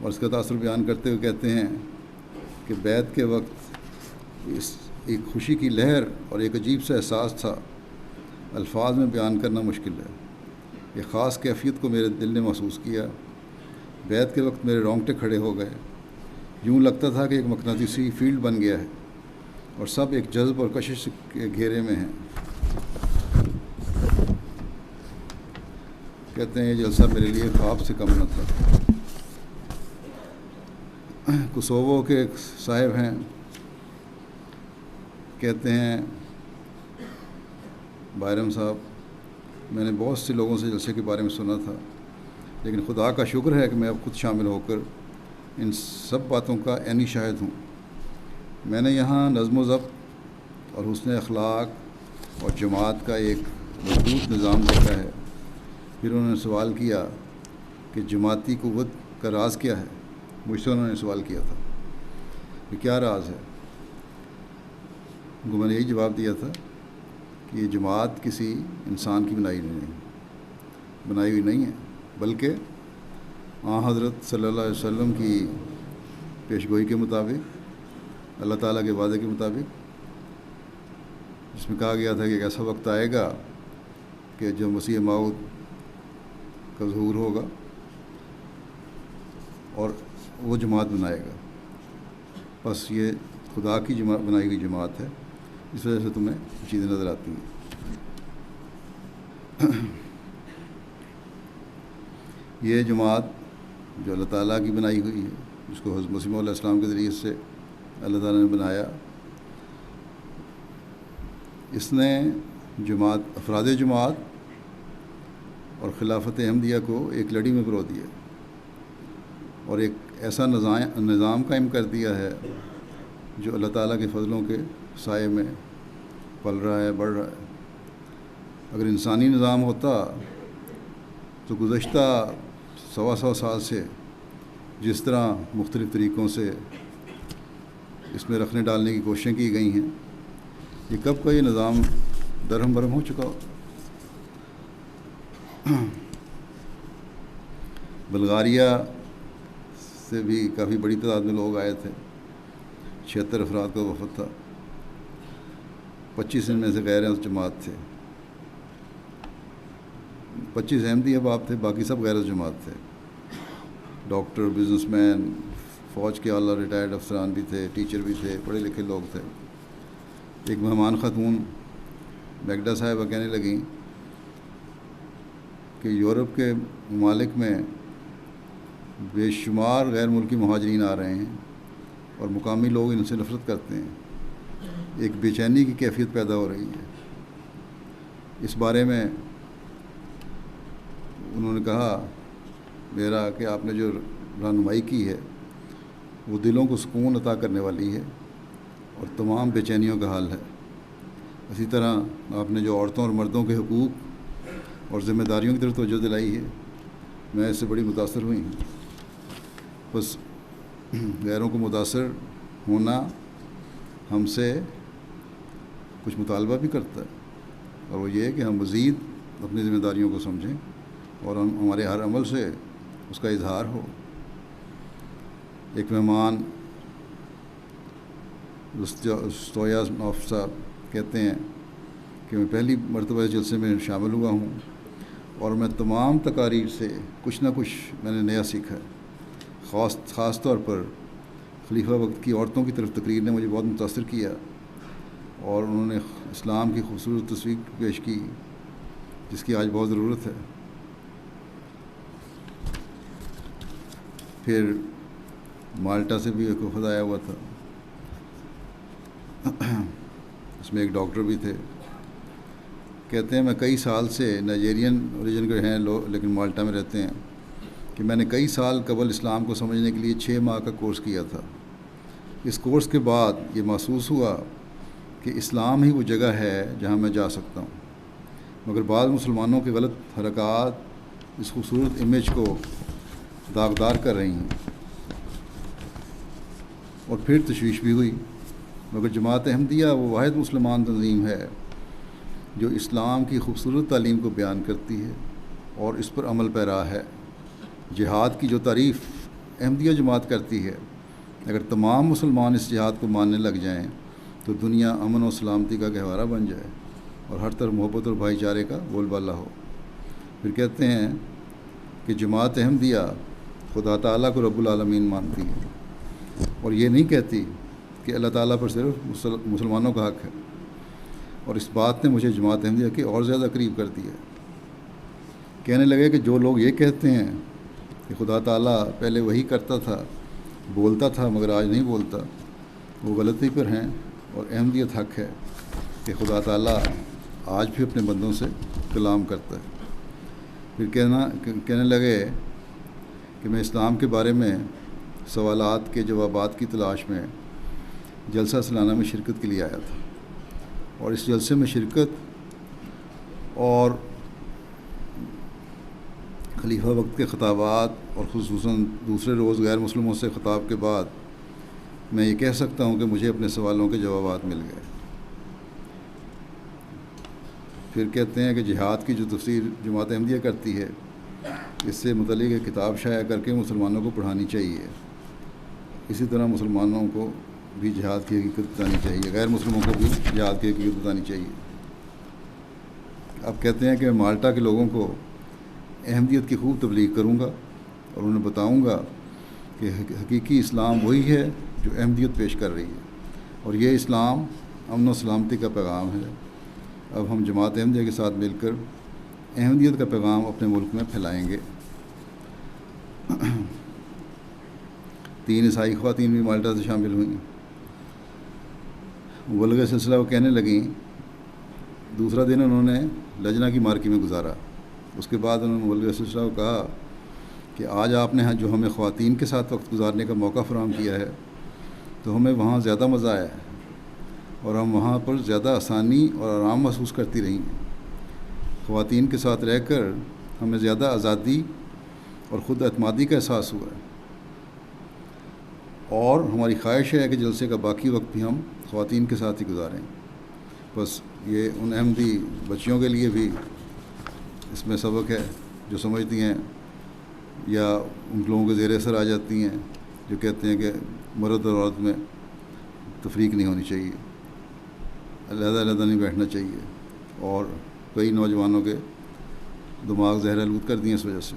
اور اس کا تاثر بیان کرتے ہوئے کہتے ہیں کہ بیعت کے وقت ایک خوشی کی لہر اور ایک عجیب سا احساس تھا، الفاظ میں بیان کرنا مشکل ہے۔ یہ خاص کیفیت کو میرے دل نے محسوس کیا۔ بیعت کے وقت میرے رونگٹے کھڑے ہو گئے، یوں لگتا تھا کہ ایک مقناطیسی فیلڈ بن گیا ہے اور سب ایک جذب اور کشش کے گھیرے میں ہیں۔ کہتے ہیں یہ جلسہ میرے لیے خواب سے کم نہ تھا۔ کوسوو کے ایک صاحب ہیں، کہتے ہیں بائرم صاحب، میں نے بہت سے لوگوں سے جلسے کے بارے میں سنا تھا، لیکن خدا کا شکر ہے کہ میں اب خود شامل ہو کر ان سب باتوں کا عینی شاہد ہوں۔ میں نے یہاں نظم و ضبط اور حسن اخلاق اور جماعت کا ایک مضبوط نظام دیکھا ہے۔ پھر انہوں نے سوال کیا کہ جماعتی قوت کا راز کیا ہے۔ مجھ سے انہوں نے سوال کیا تھا کہ کیا راز ہے؟ میں نے یہی جواب دیا تھا کہ یہ جماعت کسی انسان کی بنائی ہوئی نہیں ہے، بلکہ حضرت صلی اللہ علیہ وسلم کی پیشگوئی کے مطابق، اللہ تعالیٰ کے وعدے کے مطابق، جس میں کہا گیا تھا کہ ایک ایسا وقت آئے گا کہ جب مسیح موعود کا ظہور ہوگا اور وہ جماعت بنائے گا۔ بس یہ خدا کی بنائی ہوئی جماعت ہے، اس وجہ سے تمہیں چیزیں نظر آتی ہیں۔ یہ جماعت جو اللہ تعالیٰ کی بنائی ہوئی ہے، جس کو حضرت مسیح علیہ السلام کے ذریعے سے اللہ تعالیٰ نے بنایا، اس نے افراد جماعت اور خلافت احمدیہ کو ایک لڑی میں پرو دیا اور ایک ایسا نظام قائم کر دیا ہے جو اللہ تعالیٰ کے فضلوں کے سائے میں پل رہا ہے، بڑھ رہا ہے۔ اگر انسانی نظام ہوتا تو گزشتہ 100 سال سے جس طرح مختلف طریقوں سے اس میں رکھنے ڈالنے کی کوششیں کی گئی ہیں، یہ کب کا یہ نظام درہم برہم ہو چکا ہو۔ بلغاریہ سے بھی کافی بڑی تعداد میں لوگ آئے تھے، 76 افراد کا وفد تھا، 25 ان میں سے غیر جماعت تھے، 25 احمدی احباب تھے، باقی سب غیر جماعت تھے۔ ڈاکٹر، بزنس مین، فوج کے اعلیٰ ریٹائرڈ افسران بھی تھے، ٹیچر بھی تھے، پڑھے لکھے لوگ تھے۔ ایک مہمان خاتون میگڈا صاحبہ کہنے لگیں کہ یورپ کے ممالک میں بے شمار غیر ملکی مہاجرین آ رہے ہیں اور مقامی لوگ ان سے نفرت کرتے ہیں، ایک بے چینی کی کیفیت پیدا ہو رہی ہے۔ اس بارے میں انہوں نے کہا میرا کہ آپ نے جو رہنمائی کی ہے وہ دلوں کو سکون عطا کرنے والی ہے اور تمام بے چینیوں کا حل ہے۔ اسی طرح آپ نے جو عورتوں اور مردوں کے حقوق اور ذمہ داریوں کی طرف توجہ دلائی ہے، میں اس سے بڑی متاثر ہوئی ہوں۔ بس غیروں کو متاثر ہونا ہم سے کچھ مطالبہ بھی کرتا ہے، اور وہ یہ ہے کہ ہم مزید اپنی ذمہ داریوں کو سمجھیں اور ہمارے ہر عمل سے اس کا اظہار ہو۔ ایک مہمان رستویا نوف صاحب کہتے ہیں کہ میں پہلی مرتبہ اس جلسے میں شامل ہوا ہوں اور میں تمام تقاریر سے کچھ نہ کچھ میں نے نیا سیکھا ہے۔ خاص طور پر خلیفہ وقت کی عورتوں کی طرف تقریر نے مجھے بہت متاثر کیا، اور انہوں نے اسلام کی خوبصورت تصویر پیش کی جس کی آج بہت ضرورت ہے۔ پھر مالٹا سے بھی ایک وفد آیا ہوا تھا، اس میں ایک ڈاکٹر بھی تھے۔ کہتے ہیں میں کئی سال سے نائجیرین اوریجن کے ہیں لوگ لیکن مالٹا میں رہتے ہیں، کہ میں نے کئی سال قبل اسلام کو سمجھنے کے لیے 6 ماہ کا کورس کیا تھا۔ اس کورس کے بعد یہ محسوس ہوا کہ اسلام ہی وہ جگہ ہے جہاں میں جا سکتا ہوں، مگر بعض مسلمانوں کے غلط حرکات اس خوبصورت امیج کو داغدار کر رہی ہیں، اور پھر تشویش بھی ہوئی۔ مگر جماعت احمدیہ وہ واحد مسلمان تنظیم ہے جو اسلام کی خوبصورت تعلیم کو بیان کرتی ہے اور اس پر عمل پیرا ہے۔ جہاد کی جو تعریف احمدیہ جماعت کرتی ہے، اگر تمام مسلمان اس جہاد کو ماننے لگ جائیں تو دنیا امن و سلامتی کا گہوارہ بن جائے اور ہر طرف محبت اور بھائی چارے کا بول بالا ہو۔ پھر کہتے ہیں کہ جماعت احمدیہ خدا تعالیٰ کو رب العالمین مانتی ہے، اور یہ نہیں کہتی کہ اللہ تعالیٰ پر صرف مسلمانوں کا حق ہے، اور اس بات نے مجھے جماعت احمدیہ کے اور زیادہ قریب کر دیا۔ کہنے لگے کہ جو لوگ یہ کہتے ہیں کہ خدا تعالیٰ پہلے وہی کرتا تھا، بولتا تھا مگر آج نہیں بولتا، وہ غلطی پر ہیں، اور احمدیت حق ہے کہ خدا تعالیٰ آج بھی اپنے بندوں سے کلام کرتا ہے۔ پھر کہنے لگے کہ میں اسلام کے بارے میں سوالات کے جوابات کی تلاش میں جلسہ سالانہ میں شرکت کے لیے آیا تھا، اور اس جلسے میں شرکت اور خلیفہ وقت کے خطابات اور خصوصاً دوسرے روز غیر مسلموں سے خطاب کے بعد میں یہ کہہ سکتا ہوں کہ مجھے اپنے سوالوں کے جوابات مل گئے۔ پھر کہتے ہیں کہ جہاد کی جو تفسیر جماعت احمدیہ کرتی ہے، اس سے متعلق ایک کتاب شائع کر کے مسلمانوں کو پڑھانی چاہیے۔ اسی طرح مسلمانوں کو بھی جہاد کی حقیقت بتانی چاہیے، غیر مسلموں کو بھی جہاد کی حقیقت بتانی چاہیے۔ اب کہتے ہیں کہ میں مالٹا کے لوگوں کو احمدیت کی خوب تبلیغ کروں گا اور انہیں بتاؤں گا کہ حقیقی اسلام وہی ہے جو احمدیت پیش کر رہی ہے، اور یہ اسلام امن و سلامتی کا پیغام ہے۔ اب ہم جماعت احمدیہ کے ساتھ مل کر احمدیت کا پیغام اپنے ملک میں پھیلائیں گے۔ 3 عیسائی خواتین بھی مالٹا سے شامل ہوئیں۔ مبلغ سلسلہ وہ کہنے لگیں، دوسرا دن انہوں نے لجنہ کی مارکی میں گزارا۔ اس کے بعد انہوں نے مبلغ سلسلہ کو کہا کہ آج آپ نے جو ہمیں خواتین کے ساتھ وقت گزارنے کا موقع فراہم کیا ہے تو ہمیں وہاں زیادہ مزہ آیا ہے، اور ہم وہاں پر زیادہ آسانی اور آرام محسوس کرتی رہی ہیں۔ خواتین کے ساتھ رہ کر ہمیں زیادہ آزادی اور خود اعتمادی کا احساس ہوا ہے، اور ہماری خواہش ہے کہ جلسے کا باقی وقت بھی ہم خواتین کے ساتھ ہی گزاریں۔ بس یہ ان احمدی بچیوں کے لیے بھی اس میں سبق ہے جو سمجھتی ہیں یا ان لوگوں کے زیر اثر آ جاتی ہیں جو کہتے ہیں کہ مرد اور عورت میں تفریق نہیں ہونی چاہیے، علیحدہ علیحدہ نہیں بیٹھنا چاہیے، اور کئی نوجوانوں کے دماغ زہر آلود کر دیے اس وجہ سے۔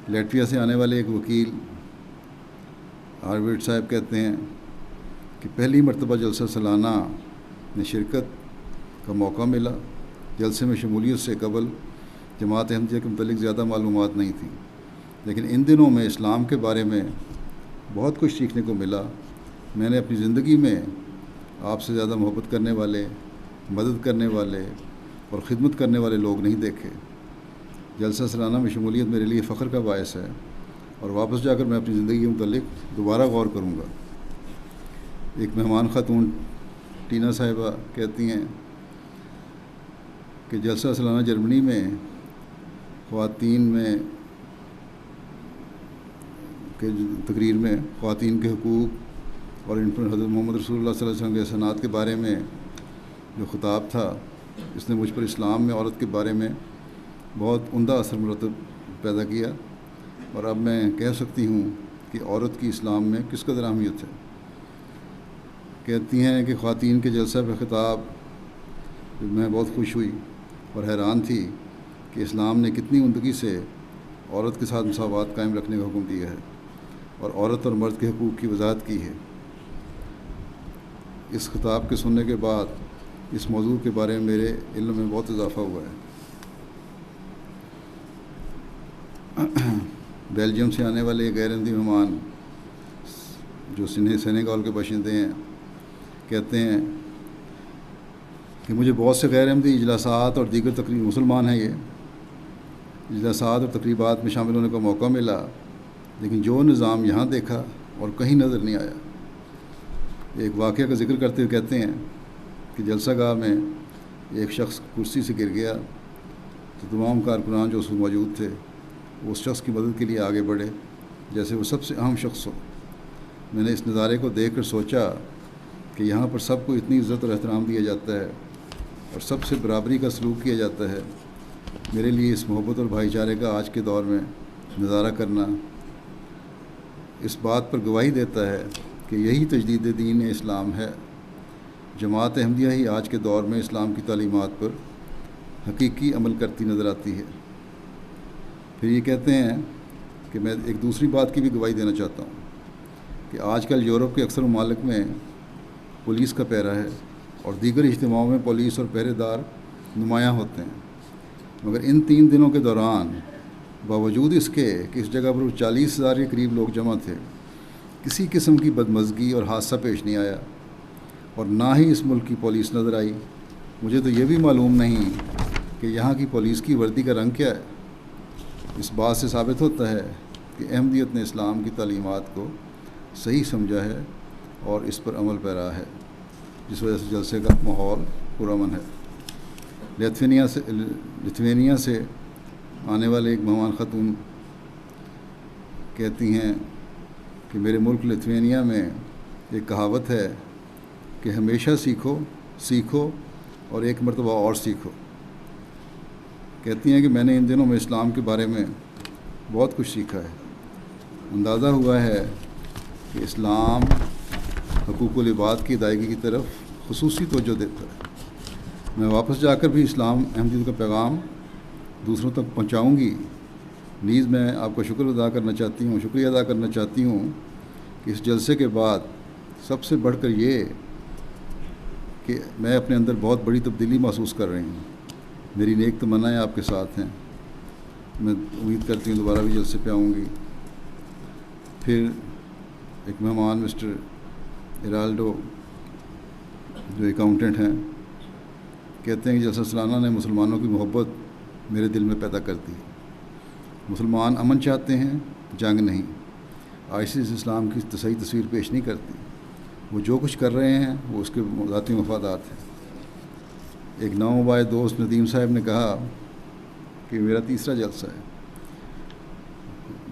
لیٹویا سے آنے والے ایک وکیل ہارورڈ صاحب کہتے ہیں کہ پہلی مرتبہ جلسہ سالانہ میں شرکت کا موقع ملا۔ جلسے میں شمولیت سے قبل جماعت احمدیہ کے متعلق زیادہ معلومات نہیں تھیں، لیکن ان دنوں میں اسلام کے بارے میں بہت کچھ سیکھنے کو ملا۔ میں نے اپنی زندگی میں آپ سے زیادہ محبت کرنے والے، مدد کرنے والے اور خدمت کرنے والے لوگ نہیں دیکھے۔ جلسہ سالانہ میں شمولیت میرے لیے فخر کا باعث ہے، اور واپس جا کر میں اپنی زندگی کے متعلق دوبارہ غور کروں گا۔ ایک مہمان خاتون ٹینا صاحبہ کہتی ہیں کہ جلسہ سالانہ جرمنی میں خواتین میں کے تقریر میں خواتین کے حقوق اور ان پر حضرت محمد رسول اللہ صلی اللہ علیہ وسلم کے احسانات کے بارے میں جو خطاب تھا، اس نے مجھ پر اسلام میں عورت کے بارے میں بہت عمدہ اثر مرتب پیدا کیا، اور اب میں کہہ سکتی ہوں کہ عورت کی اسلام میں کس قدر اہمیت ہے۔ کہتی ہیں کہ خواتین کے جلسہ پہ خطاب میں بہت خوش ہوئی اور حیران تھی کہ اسلام نے کتنی عمدگی سے عورت کے ساتھ مساوات قائم رکھنے کا حکم دیا ہے اور عورت اور مرد کے حقوق کی وضاحت کی ہے۔ اس خطاب کے سننے کے بعد اس موضوع کے بارے میں میرے علم میں بہت اضافہ ہوا ہے۔ بیلجیم سے آنے والے غیر احمدی مہمان جو سینیگال کے باشندے ہیں کہتے ہیں کہ مجھے بہت سے غیر احمدی اجلاسات اور دیگر مسلمان ہیں، یہ اجلاسات اور تقریبات میں شامل ہونے کا موقع ملا، لیکن جو نظام یہاں دیکھا اور کہیں نظر نہیں آیا۔ ایک واقعہ کا ذکر کرتے ہوئے کہتے ہیں کہ جلسہ گاہ میں ایک شخص کرسی سے گر گیا تو تمام کارکنان جو اس میں موجود تھے وہ اس شخص کی مدد کے لیے آگے بڑھے جیسے وہ سب سے اہم شخص ہو۔ میں نے اس نظارے کو دیکھ کر سوچا کہ یہاں پر سب کو اتنی عزت اور احترام دیا جاتا ہے اور سب سے برابری کا سلوک کیا جاتا ہے۔ میرے لیے اس محبت اور بھائی چارے کا آج کے دور میں نظارہ کرنا اس بات پر گواہی دیتا ہے کہ یہی تجدید دین اسلام ہے۔ جماعت احمدیہ ہی آج کے دور میں اسلام کی تعلیمات پر حقیقی عمل کرتی نظر آتی ہے۔ پھر یہ کہتے ہیں کہ میں ایک دوسری بات کی بھی گواہی دینا چاہتا ہوں کہ آج کل یورپ کے اکثر ممالک میں پولیس کا پہرا ہے اور دیگر اجتماعوں میں پولیس اور پہرے دار نمایاں ہوتے ہیں، مگر ان 3 دنوں کے دوران باوجود اس کے کہ اس جگہ پر 40,000 کے قریب لوگ جمع تھے، کسی قسم کی بدمزگی اور حادثہ پیش نہیں آیا اور نہ ہی اس ملک کی پولیس نظر آئی۔ مجھے تو یہ بھی معلوم نہیں کہ یہاں کی پولیس کی وردی کا رنگ کیا ہے۔ اس بات سے ثابت ہوتا ہے کہ احمدیت نے اسلام کی تعلیمات کو صحیح سمجھا ہے اور اس پر عمل پیرا ہے، جس وجہ سے جلسے کا ماحول پرامن ہے۔ لتھوینیا سے آنے والے ایک مہمان خاتون کہتی ہیں کہ میرے ملک لتھوینیا میں ایک کہاوت ہے کہ ہمیشہ سیکھو اور ایک مرتبہ اور سیکھو۔ کہتی ہیں کہ میں نے ان دنوں میں اسلام کے بارے میں بہت کچھ سیکھا ہے۔ اندازہ ہوا ہے کہ اسلام حقوق العباد کی ادائیگی کی طرف خصوصی توجہ دیتا ہے۔ میں واپس جا کر بھی اسلام احمدیت کا پیغام دوسروں تک پہنچاؤں گی۔ نیز میں آپ کا شکریہ ادا کرنا چاہتی ہوں کہ اس جلسے کے بعد سب سے بڑھ کر یہ کہ میں اپنے اندر بہت بڑی تبدیلی محسوس کر رہی ہوں۔ میری نیک تمنائیں آپ کے ساتھ ہیں۔ میں امید کرتی ہوں دوبارہ بھی جلسے پہ آؤں گی۔ پھر ایک مہمان مسٹر ایرالڈو جو اکاؤنٹنٹ ہیں کہتے ہیں کہ جلسہ سالانہ نے مسلمانوں کی محبت میرے دل میں پیدا کر دی۔ مسلمان امن چاہتے ہیں، جنگ نہیں۔ ISIS اسلام کی صحیح تصویر پیش نہیں کرتی۔ وہ جو کچھ کر رہے ہیں وہ اس کے ذاتی مفادات ہیں۔ ایک نوموبائل دوست ندیم صاحب نے کہا کہ میرا تیسرا جلسہ ہے۔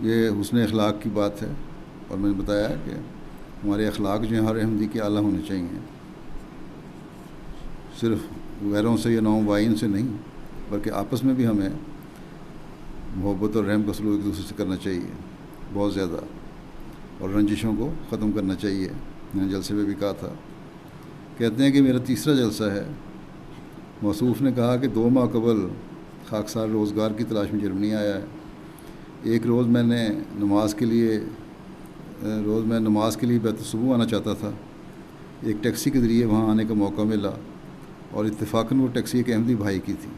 یہ حسن اخلاق کی بات ہے، اور میں نے بتایا کہ ہمارے اخلاق جو ہیں ہر احمدی کے اعلیٰ ہونے چاہیے، صرف غیروں سے یا نومبائین سے نہیں بلکہ آپس میں بھی ہمیں محبت اور رحم کا سلوک ایک دوسرے سے کرنا چاہیے بہت زیادہ، اور رنجشوں کو ختم کرنا چاہیے۔ میں نے جلسے میں بھی کہا تھا۔ کہتے ہیں کہ میرا تیسرا جلسہ ہے۔ موصوف نے کہا کہ 2 ماہ قبل خاکسار روزگار کی تلاش میں جرمنی آیا ہے۔ ایک روز میں نماز کے لیے بیت الصبح آنا چاہتا تھا۔ ایک ٹیکسی کے ذریعے وہاں آنے کا موقع ملا اور اتفاقاً وہ ٹیکسی ایک احمدی بھائی کی تھی۔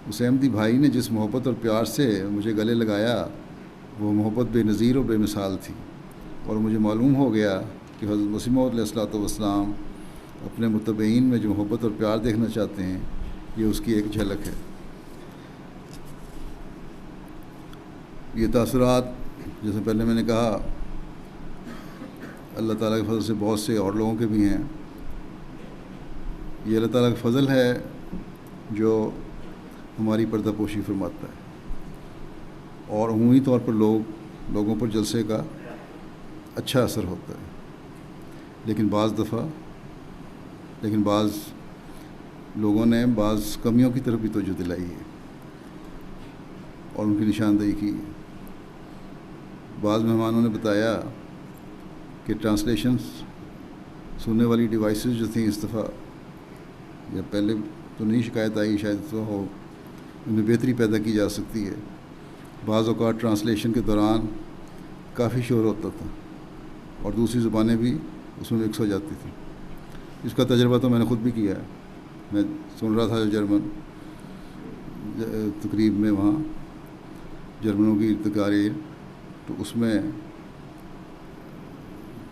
اس احمدی بھائی نے جس محبت اور پیار سے مجھے گلے لگایا وہ محبت بے نظیر اور بے مثال تھی، اور مجھے معلوم ہو گیا کہ حضرت مسیح موعود علیہ الصلوۃ والسلام اپنے متبعین میں جو محبت اور پیار دیکھنا چاہتے ہیں یہ اس کی ایک جھلک ہے۔ یہ تاثرات جیسے پہلے میں نے کہا اللہ تعالیٰ کے فضل سے بہت سے اور لوگوں کے بھی ہیں. یہ اللہ تعالیٰ کا فضل ہے جو ہماری پردہ پوشی فرماتا ہے. اور عمومی طور پر لوگوں پر جلسے کا اچھا اثر ہوتا ہے. لیکن بعض لوگوں نے بعض کمیوں کی طرف بھی توجہ دلائی ہے اور ان کی نشاندہی کی. بعض مہمانوں نے بتایا کہ ٹرانسلیشنز سننے والی ڈیوائسز جو تھیں اس دفعہ، یا پہلے تو نہیں شکایت آئی، شاید اس دفعہ ہو، ان میں بہتری پیدا کی جا سکتی ہے. بعض اوقات ٹرانسلیشن کے دوران کافی شور ہوتا تھا اور دوسری زبانیں بھی اس میں مکس ہو جاتی تھیں. اس کا تجربہ تو میں نے خود بھی کیا ہے. میں سن رہا تھا جرمن تقریب میں، وہاں جرمنوں کی تقاریر، تو اس میں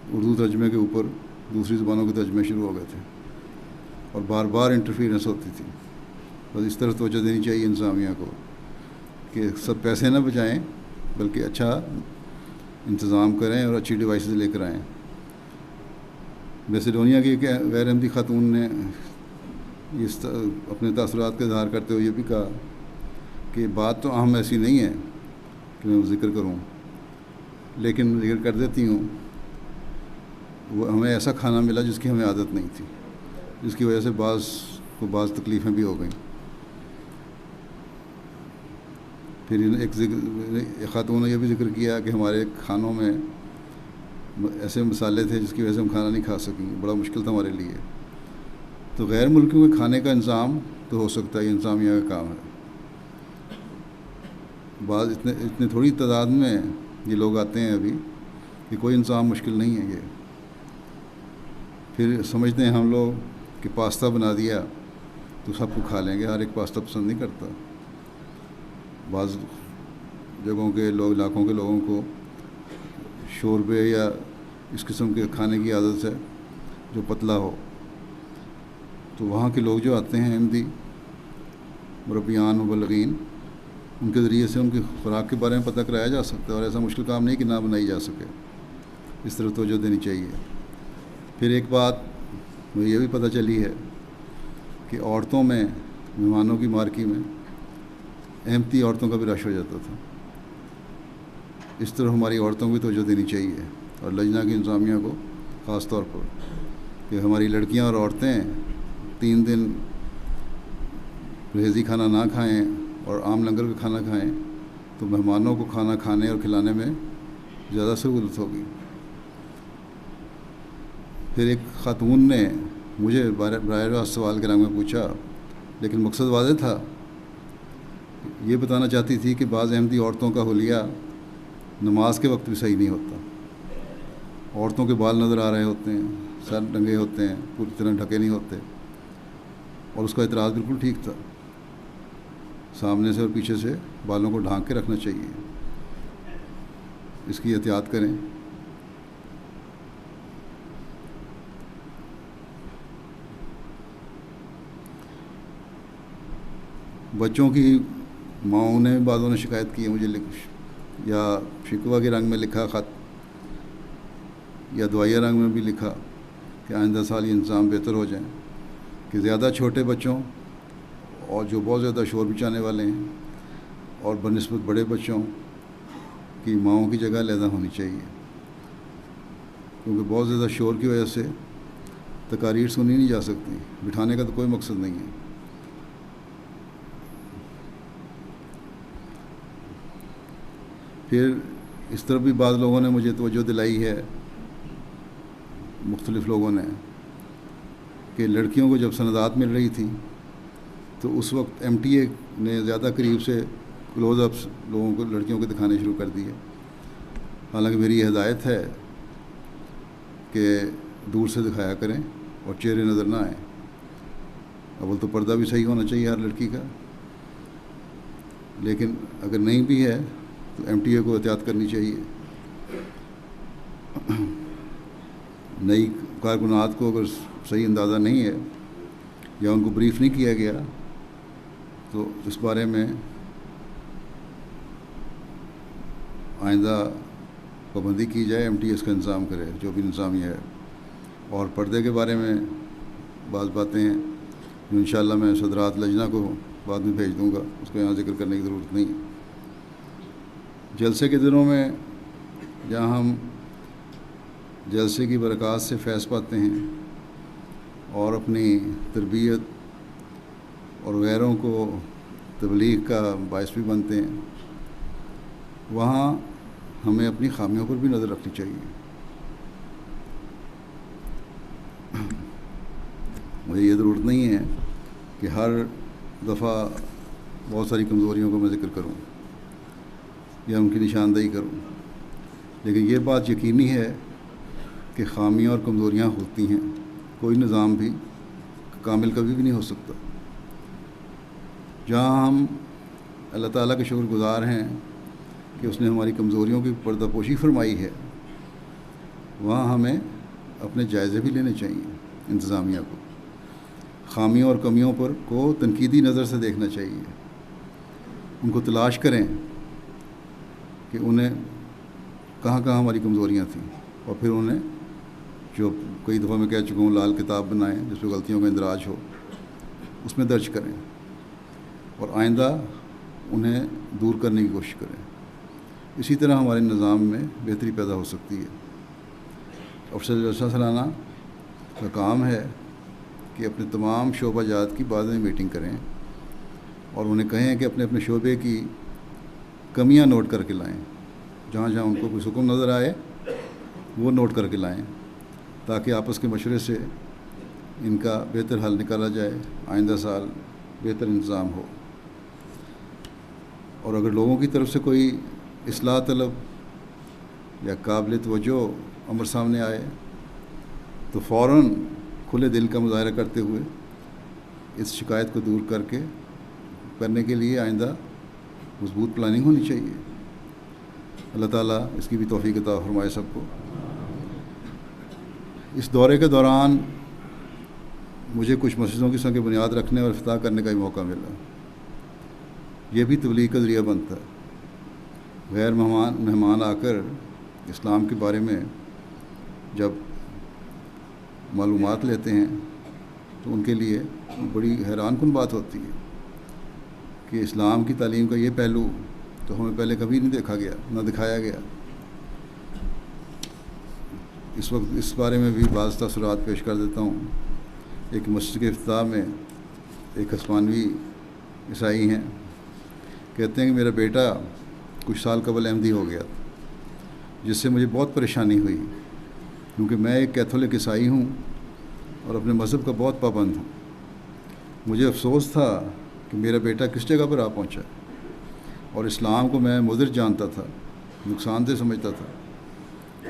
اردو ترجمے کے اوپر دوسری زبانوں کے ترجمے شروع ہو گئے تھے اور بار بار انٹرفیئرنس ہوتی تھی. بس اس طرح توجہ دینی چاہیے انتظامیہ کو کہ سب پیسے نہ بچائیں بلکہ اچھا انتظام کریں اور اچھی ڈیوائسز لے کر آئیں. میسیڈونیا کی ایک غیر احمدی خاتون نے اپنے تاثرات کا اظہار کرتے ہوئے یہ بھی کہا کہ بات تو اہم ایسی نہیں ہے کہ میں ذکر کروں، لیکن ذکر کر دیتی ہوں. وہ ہمیں ایسا کھانا ملا جس کی ہمیں عادت نہیں تھی، جس کی وجہ سے بعض تکلیفیں بھی ہو گئیں. پھر ایک خاتون نے یہ بھی ذکر کیا کہ ہمارے کھانوں میں ایسے مسالے تھے جس کی وجہ سے ہم کھانا نہیں کھا سکیں، بڑا مشکل تھا ہمارے لیے. تو غیر ملکیوں کے کھانے کا انتظام تو ہو سکتا ہے، یہ انتظامیہ کا کام ہے. بعض اتنے تھوڑی تعداد میں یہ لوگ آتے ہیں ابھی کہ کوئی انتظام مشکل نہیں ہے. یہ پھر سمجھتے ہیں ہم لوگ کہ پاستا بنا دیا تو سب کو کھا لیں گے. ہر ایک پاستا پسند نہیں کرتا. بعض جگہوں کے علاقوں کے لوگوں کو شوربے یا اس قسم کے کھانے کی عادت ہے جو پتلا ہو. تو وہاں کے لوگ جو آتے ہیں احمدی مربیان مبلغین، ان کے ذریعے سے ان کی خوراک کے بارے میں پتہ کرایا جا سکتا ہے، اور ایسا مشکل کام نہیں کہ نہ بنائی جا سکے. اس طرح توجہ دینی چاہیے. پھر ایک بات مجھے یہ بھی پتہ چلی ہے کہ عورتوں میں، مہمانوں کی مارکی میں احمدی عورتوں کا بھی رش ہو جاتا تھا. اس طرح ہماری عورتوں کو بھی توجہ دینی چاہیے، اور لجنہ کی انتظامیہ کو خاص طور پر، کہ ہماری لڑکیاں اور عورتیں 3 دن پرہیزی کھانا نہ کھائیں اور عام لنگر کا کھانا کھائیں تو مہمانوں کو کھانا کھانے اور کھلانے میں زیادہ سہولت ہوگی. پھر ایک خاتون نے مجھے براہ راست سوال کے رنگ میں پوچھا، لیکن مقصد واضح تھا. یہ بتانا چاہتی تھی کہ بعض احمدی عورتوں کا حلیہ نماز کے وقت بھی صحیح نہیں ہوتا. عورتوں کے بال نظر آ رہے ہوتے ہیں، سر ڈنگے ہوتے ہیں، پوری طرح ڈھکے نہیں ہوتے. اور اس کا اعتراض بالکل ٹھیک تھا. سامنے سے اور پیچھے سے بالوں کو ڈھانک کے رکھنا چاہیے. اس کی احتیاط کریں. بچوں کی ماؤں نے بعضوں نے شکایت کی ہے مجھے، یا شکوہ کے رنگ میں لکھا خط، یا دعائیہ رنگ میں بھی لکھا کہ آئندہ سال یہ انتظام بہتر ہو جائیں، کہ زیادہ چھوٹے بچوں اور جو بہت زیادہ شور مچانے والے ہیں اور بنسبت بڑے بچوں کی ماؤں کی جگہ علیحدہ ہونی چاہیے، کیونکہ بہت زیادہ شور کی وجہ سے تقاریر سنی نہیں جا سکتی. بٹھانے کا تو کوئی مقصد نہیں ہے. پھر اس طرح بھی بعض لوگوں نے مجھے توجہ دلائی ہے، مختلف لوگوں نے، کہ لڑکیوں کو جب سندات مل رہی تھی تو اس وقت ایم ٹی اے نے زیادہ قریب سے کلوز اپس لوگوں کو، لڑکیوں کو دکھانے شروع کر دیے. حالانکہ میری یہ ہدایت ہے کہ دور سے دکھایا کریں اور چہرے نظر نہ آئیں. اول تو پردہ بھی صحیح ہونا چاہیے ہر لڑکی کا، لیکن اگر نہیں بھی ہے تو ایم ٹی اے کو احتیاط کرنی چاہیے. نئی کارکنات کو اگر صحیح اندازہ نہیں ہے یا ان کو بریف نہیں کیا گیا تو اس بارے میں آئندہ پابندی کی جائے، MTS کا انتظام کرے جو بھی انتظامیہ ہے. اور پردے کے بارے میں بعض باتیں ہیں جو انشاءاللہ میں صدرات لجنہ کو بعد میں بھیج دوں گا، اس کو یہاں ذکر کرنے کی ضرورت نہیں. جلسے کے دنوں میں جہاں ہم جلسے کی برکات سے فیض پاتے ہیں اور اپنی تربیت اور غیروں کو تبلیغ کا باعث بھی بنتے ہیں، وہاں ہمیں اپنی خامیوں پر بھی نظر رکھنی چاہیے. مجھے یہ ضرورت نہیں ہے کہ ہر دفعہ بہت ساری کمزوریوں کو میں ذکر کروں یا ان کی نشاندہی کروں، لیکن یہ بات یقینی ہے کہ خامیاں اور کمزوریاں ہوتی ہیں. کوئی نظام بھی کامل کبھی بھی نہیں ہو سکتا. جہاں ہم اللہ تعالیٰ کے شکر گزار ہیں کہ اس نے ہماری کمزوریوں کی پردہ پوشی فرمائی ہے، وہاں ہمیں اپنے جائزے بھی لینے چاہیے. انتظامیہ کو خامیوں اور کمیوں پر کو تنقیدی نظر سے دیکھنا چاہیے. ان کو تلاش کریں کہ انہیں کہاں کہاں ہماری کمزوریاں تھیں، اور پھر انہیں جو کئی دفعہ میں کہہ چکا ہوں لال کتاب بنائیں جس پہ غلطیوں کا اندراج ہو، اس میں درج کریں اور آئندہ انہیں دور کرنے کی کوشش کریں. اسی طرح ہمارے نظام میں بہتری پیدا ہو سکتی ہے. افسر جلسہ سالانہ کا کام ہے کہ اپنے تمام شعبہ جات کی بعد میں میٹنگ کریں اور انہیں کہیں کہ اپنے اپنے شعبے کی کمیاں نوٹ کر کے لائیں. جہاں جہاں ان کو کوئی حکم نظر آئے وہ نوٹ کر کے لائیں تاکہ آپس کے مشورے سے ان کا بہتر حل نکالا جائے، آئندہ سال بہتر انتظام ہو. اور اگر لوگوں کی طرف سے کوئی اصلاح طلب یا قابل توجہ امر سامنے آئے تو فوراً کھلے دل کا مظاہرہ کرتے ہوئے اس شکایت کو دور کرنے کے لیے آئندہ مضبوط پلاننگ ہونی چاہیے. اللہ تعالیٰ اس کی بھی توفیق عطا فرمائے سب کو. اس دورے کے دوران مجھے کچھ مسجدوں کی سنگ بنیاد رکھنے اور افتتاح کرنے کا بھی موقع ملا. یہ بھی تبلیغ کا ذریعہ بنتا ہے. غیر مہمان آ کر اسلام کے بارے میں جب معلومات لیتے ہیں تو ان کے لیے بڑی حیران کن بات ہوتی ہے کہ اسلام کی تعلیم کا یہ پہلو تو ہمیں پہلے کبھی نہیں دیکھا گیا، نہ دکھایا گیا. اس وقت اس بارے میں بھی بعض تاثرات پیش کر دیتا ہوں. ایک مسجد کے افتتاح میں ایک عثمانوی عیسائی ہیں، کہتے ہیں کہ میرا بیٹا کچھ سال قبل احمدی ہو گیا جس سے مجھے بہت پریشانی ہوئی کیونکہ میں ایک کیتھولک عیسائی ہوں اور اپنے مذہب کا بہت پابند ہوں. مجھے افسوس تھا کہ میرا بیٹا کس جگہ پر آ پہنچا اور اسلام کو میں مضر جانتا تھا، نقصان دہ سمجھتا تھا.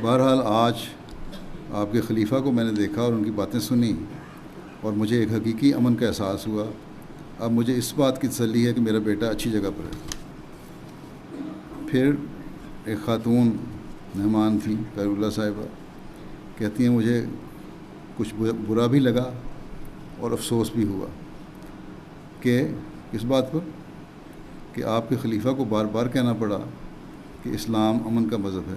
بہرحال آج آپ کے خلیفہ کو میں نے دیکھا اور ان کی باتیں سنی اور مجھے ایک حقیقی امن کا احساس ہوا. اب مجھے اس بات کی تسلی ہے کہ میرا بیٹا اچھی جگہ پر ہے. پھر ایک خاتون مہمان تھیں، خیر اللہ صاحبہ، کہتی ہیں مجھے کچھ برا بھی لگا اور افسوس بھی ہوا کہ اس بات پر کہ آپ کے خلیفہ کو بار بار کہنا پڑا کہ اسلام امن کا مذہب ہے.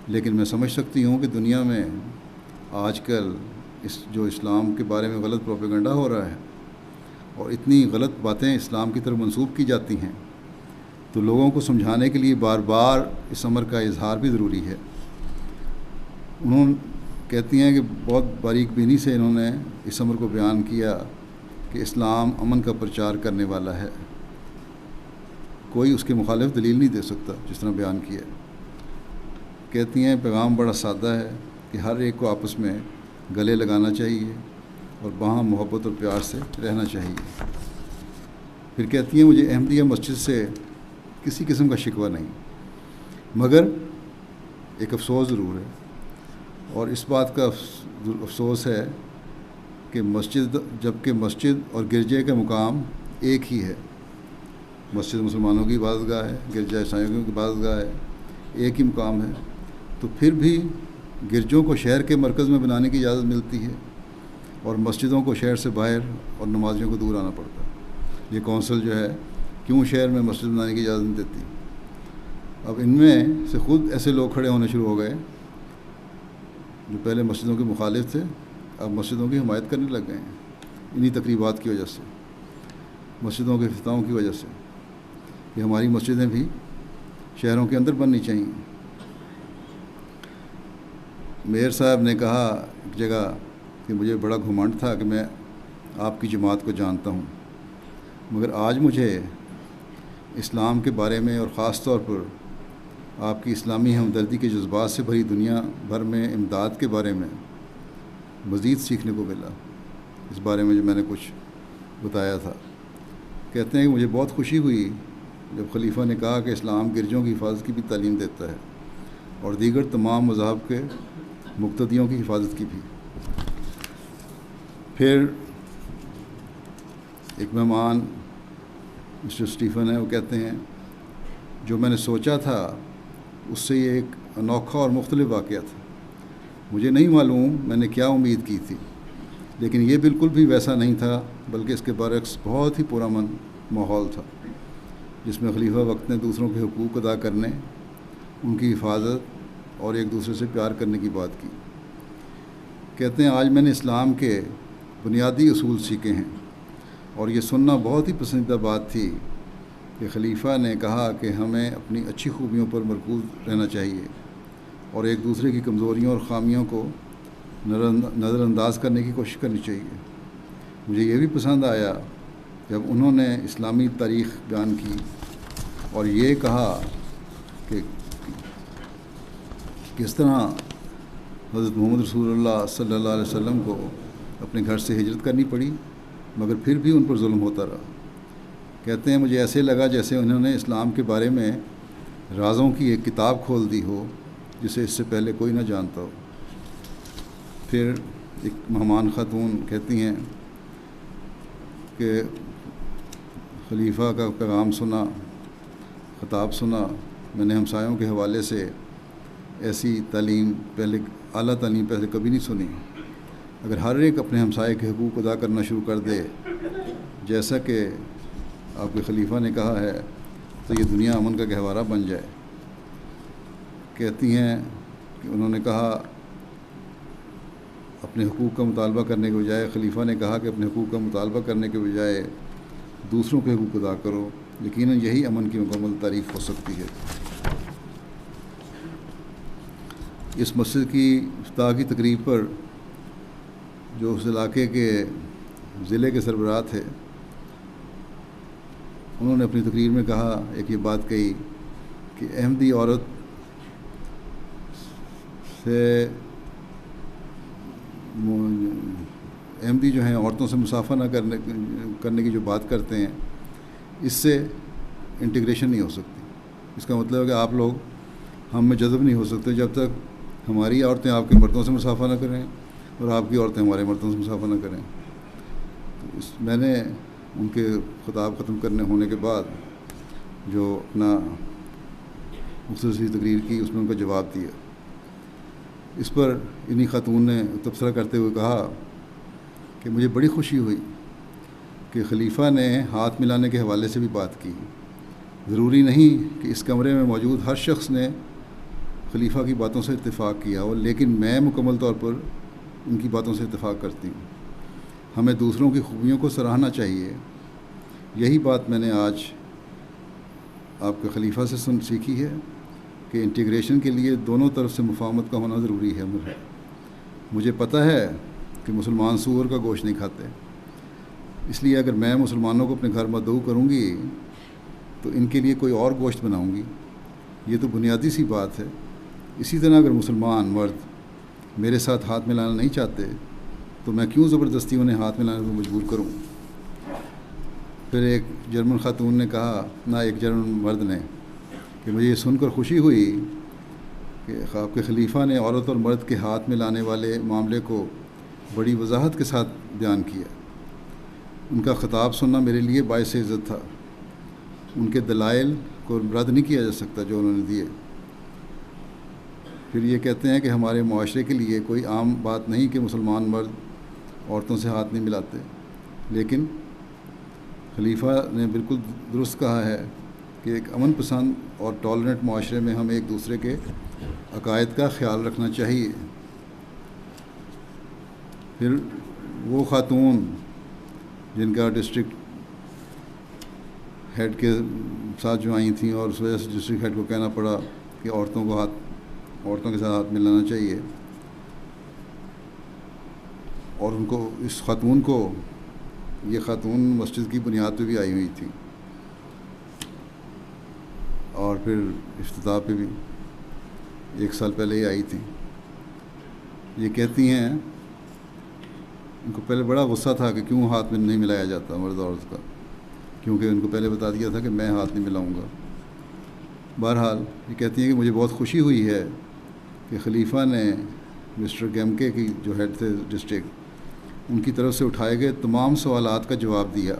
لیکن میں سمجھ سکتی ہوں کہ دنیا میں آج کل جو اسلام کے بارے میں غلط پروپیگنڈا ہو رہا ہے اور اتنی غلط باتیں اسلام کی طرف منسوب کی جاتی ہیں تو لوگوں کو سمجھانے کے لیے بار بار اس امر کا اظہار بھی ضروری ہے. انہوں کہتی ہیں کہ بہت باریک بینی سے انہوں نے اس امر کو بیان کیا کہ اسلام امن کا پرچار کرنے والا ہے، کوئی اس کے مخالف دلیل نہیں دے سکتا جس طرح بیان کیا. کہتی ہیں پیغام بڑا سادہ ہے کہ ہر ایک کو آپس میں گلے لگانا چاہیے اور باہم محبت اور پیار سے رہنا چاہیے. پھر کہتی ہیں مجھے احمدیہ مسجد سے کسی قسم کا شکوہ نہیں، مگر ایک افسوس ضرور ہے اور اس بات کا افسوس ہے کہ جبکہ مسجد اور گرجے کا مقام ایک ہی ہے. مسجد مسلمانوں کی عبادت گاہ ہے، گرجا عیسائیوں کی عبادت گاہ ہے، ایک ہی مقام ہے. تو پھر بھی گرجوں کو شہر کے مرکز میں بنانے کی اجازت ملتی ہے اور مسجدوں کو شہر سے باہر اور نمازیوں کو دور آنا پڑتا ہے. یہ کونسل جو ہے کیوں شہر میں مسجد بنانے کی اجازت نہیں دیتی؟ اب ان میں سے خود ایسے لوگ کھڑے ہونے شروع ہو گئے جو پہلے مسجدوں کے مخالف تھے، اب مسجدوں کی حمایت کرنے لگ گئے ہیں انہی تقریبات کی وجہ سے، مسجدوں کے افتتاحوں کی وجہ سے کہ ہماری مسجدیں بھی شہروں کے اندر بننی چاہیے۔ میئر صاحب نے کہا ایک جگہ کہ مجھے بڑا گھمنڈ تھا کہ میں آپ کی جماعت کو جانتا ہوں، مگر آج مجھے اسلام کے بارے میں اور خاص طور پر آپ کی اسلامی ہمدردی کے جذبات سے بھری دنیا بھر میں امداد کے بارے میں مزید سیکھنے کو ملا، اس بارے میں جو میں نے کچھ بتایا تھا۔ کہتے ہیں کہ مجھے بہت خوشی ہوئی جب خلیفہ نے کہا کہ اسلام گرجوں کی حفاظت کی بھی تعلیم دیتا ہے اور دیگر تمام مذاہب کے مقتدیوں کی حفاظت کی بھی۔ پھر ایک مہمان مسٹر اسٹیفن ہے، وہ کہتے ہیں جو میں نے سوچا تھا اس سے یہ ایک انوکھا اور مختلف واقعہ تھا۔ مجھے نہیں معلوم میں نے کیا امید کی تھی، لیکن یہ بالکل بھی ویسا نہیں تھا، بلکہ اس کے برعکس بہت ہی پرامن ماحول تھا جس میں خلیفہ وقت نے دوسروں کے حقوق ادا کرنے، ان کی حفاظت اور ایک دوسرے سے پیار کرنے کی بات کی۔ کہتے ہیں آج میں نے اسلام کے بنیادی اصول سیکھے ہیں اور یہ سننا بہت ہی پسندیدہ بات تھی کہ خلیفہ نے کہا کہ ہمیں اپنی اچھی خوبیوں پر مرکوز رہنا چاہیے اور ایک دوسرے کی کمزوریوں اور خامیوں کو نظر انداز کرنے کی کوشش کرنی چاہیے۔ مجھے یہ بھی پسند آیا جب انہوں نے اسلامی تاریخ بیان کی اور یہ کہا کہ کس طرح حضرت محمد رسول اللہ صلی اللہ علیہ وسلم کو اپنے گھر سے ہجرت کرنی پڑی مگر پھر بھی ان پر ظلم ہوتا رہا۔ کہتے ہیں مجھے ایسے لگا جیسے انہوں نے اسلام کے بارے میں رازوں کی ایک کتاب کھول دی ہو جسے اس سے پہلے کوئی نہ جانتا ہو۔ پھر ایک مہمان خاتون کہتی ہیں کہ خلیفہ کا پیغام سنا، خطاب سنا، میں نے ہمسایوں کے حوالے سے ایسی تعلیم پہلے، اعلیٰ تعلیم پہلے کبھی نہیں سنی۔ اگر ہر ایک اپنے ہمسائے کے حقوق ادا کرنا شروع کر دے جیسا کہ آپ کے خلیفہ نے کہا ہے تو یہ دنیا امن کا گہوارہ بن جائے۔ کہتی ہیں کہ انہوں نے کہا اپنے حقوق کا مطالبہ کرنے کے بجائے، خلیفہ نے کہا کہ اپنے حقوق کا مطالبہ کرنے کے بجائے دوسروں کے حقوق ادا کرو، یقیناً یہی امن کی مکمل تعریف ہو سکتی ہے۔ اس مسجد کی افتتاح کی تقریب پر جو اس علاقے کے ضلع کے سربراہ تھے انہوں نے اپنی تقریر میں کہا، ایک یہ بات کہی کہ احمدی عورت سے احمدی جو ہیں عورتوں سے مسافہ نہ کرنے کی جو بات کرتے ہیں اس سے انٹیگریشن نہیں ہو سکتی۔ اس کا مطلب ہے کہ آپ لوگ ہم میں جذب نہیں ہو سکتے جب تک ہماری عورتیں آپ کے مردوں سے مسافہ نہ کریں اور آپ کی عورتیں ہمارے مردوں سے مسافہ نہ کریں۔ تو میں نے ان کے خطاب ختم کرنے ہونے کے بعد جو اپنا مختصر تقریر کی اس میں ان کا جواب دیا۔ اس پر انہی خاتون نے تبصرہ کرتے ہوئے کہا کہ مجھے بڑی خوشی ہوئی کہ خلیفہ نے ہاتھ ملانے کے حوالے سے بھی بات کی۔ ضروری نہیں کہ اس کمرے میں موجود ہر شخص نے خلیفہ کی باتوں سے اتفاق کیا ہو، لیکن میں مکمل طور پر ان کی باتوں سے اتفاق کرتی ہوں۔ ہمیں دوسروں کی خوبیوں کو سراہنا چاہیے۔ یہی بات میں نے آج آپ کے خلیفہ سے سیکھی ہے کہ انٹیگریشن کے لیے دونوں طرف سے مفاہمت کا ہونا ضروری ہے۔ مجھے پتہ ہے کہ مسلمان سور کا گوشت نہیں کھاتے، اس لیے اگر میں مسلمانوں کو اپنے گھر مدعو کروں گی تو ان کے لیے کوئی اور گوشت بناؤں گی، یہ تو بنیادی سی بات ہے۔ اسی طرح اگر مسلمان مرد میرے ساتھ ہاتھ ملانا نہیں چاہتے تو میں کیوں زبردستی انہیں ہاتھ ملانے پر مجبور کروں۔ پھر ایک جرمن خاتون نے کہا، نہ ایک جرمن مرد نے، کہ مجھے یہ سن کر خوشی ہوئی کہ آپ کے خلیفہ نے عورت اور مرد کے ہاتھ ملانے والے معاملے کو بڑی وضاحت کے ساتھ بیان کیا۔ ان کا خطاب سننا میرے لیے باعث عزت تھا۔ ان کے دلائل کو رد نہیں کیا جا سکتا جو انہوں نے دیے۔ پھر یہ کہتے ہیں کہ ہمارے معاشرے کے لیے کوئی عام بات نہیں کہ مسلمان مرد عورتوں سے ہاتھ نہیں ملاتے، لیکن خلیفہ نے بالکل درست کہا ہے کہ ایک امن پسند اور ٹالرنٹ معاشرے میں ہم ایک دوسرے کے عقائد کا خیال رکھنا چاہیے۔ پھر وہ خاتون جن کا ڈسٹرکٹ ہیڈ کے ساتھ جو آئی تھیں اور اس وجہ سے ڈسٹرکٹ ہیڈ کو کہنا پڑا کہ عورتوں کے ساتھ ہاتھ ملانا چاہیے، اور ان کو اس خاتون کو یہ خاتون مسجد کی بنیاد پہ بھی آئی ہوئی تھی اور پھر افتتاح پہ بھی 1 سال پہلے ہی آئی تھی۔ یہ کہتی ہیں ان کو پہلے بڑا غصہ تھا کہ کیوں ہاتھ میں نہیں ملایا جاتا مرد اور عورت کا، کیونکہ ان کو پہلے بتا دیا تھا کہ میں ہاتھ نہیں ملاؤں گا۔ بہرحال یہ کہتی ہیں کہ مجھے بہت خوشی ہوئی ہے کہ خلیفہ نے مسٹر گیمکے کی جو ہیڈ تھے ڈسٹرکٹ، ان کی طرف سے اٹھائے گئے تمام سوالات کا جواب دیا۔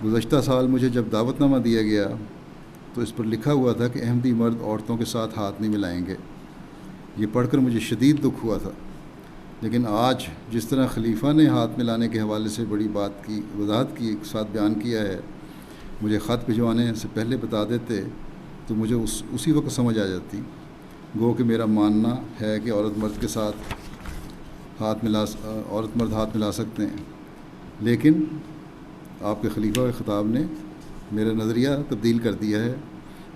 گزشتہ سال مجھے جب دعوت نامہ دیا گیا تو اس پر لکھا ہوا تھا کہ احمدی مرد عورتوں کے ساتھ ہاتھ نہیں ملائیں گے۔ یہ پڑھ کر مجھے شدید دکھ ہوا تھا، لیکن آج جس طرح خلیفہ نے ہاتھ ملانے کے حوالے سے بڑی بات کی وضاحت کی ساتھ بیان کیا ہے، مجھے خط بھجوانے سے پہلے بتا دیتے تو مجھے اسی وقت سمجھ آ جاتی۔ گو کہ میرا ماننا ہے کہ عورت مرد ہاتھ ملا سکتے ہیں، لیکن آپ کے خلیفہ کے خطاب نے میرا نظریہ تبدیل کر دیا ہے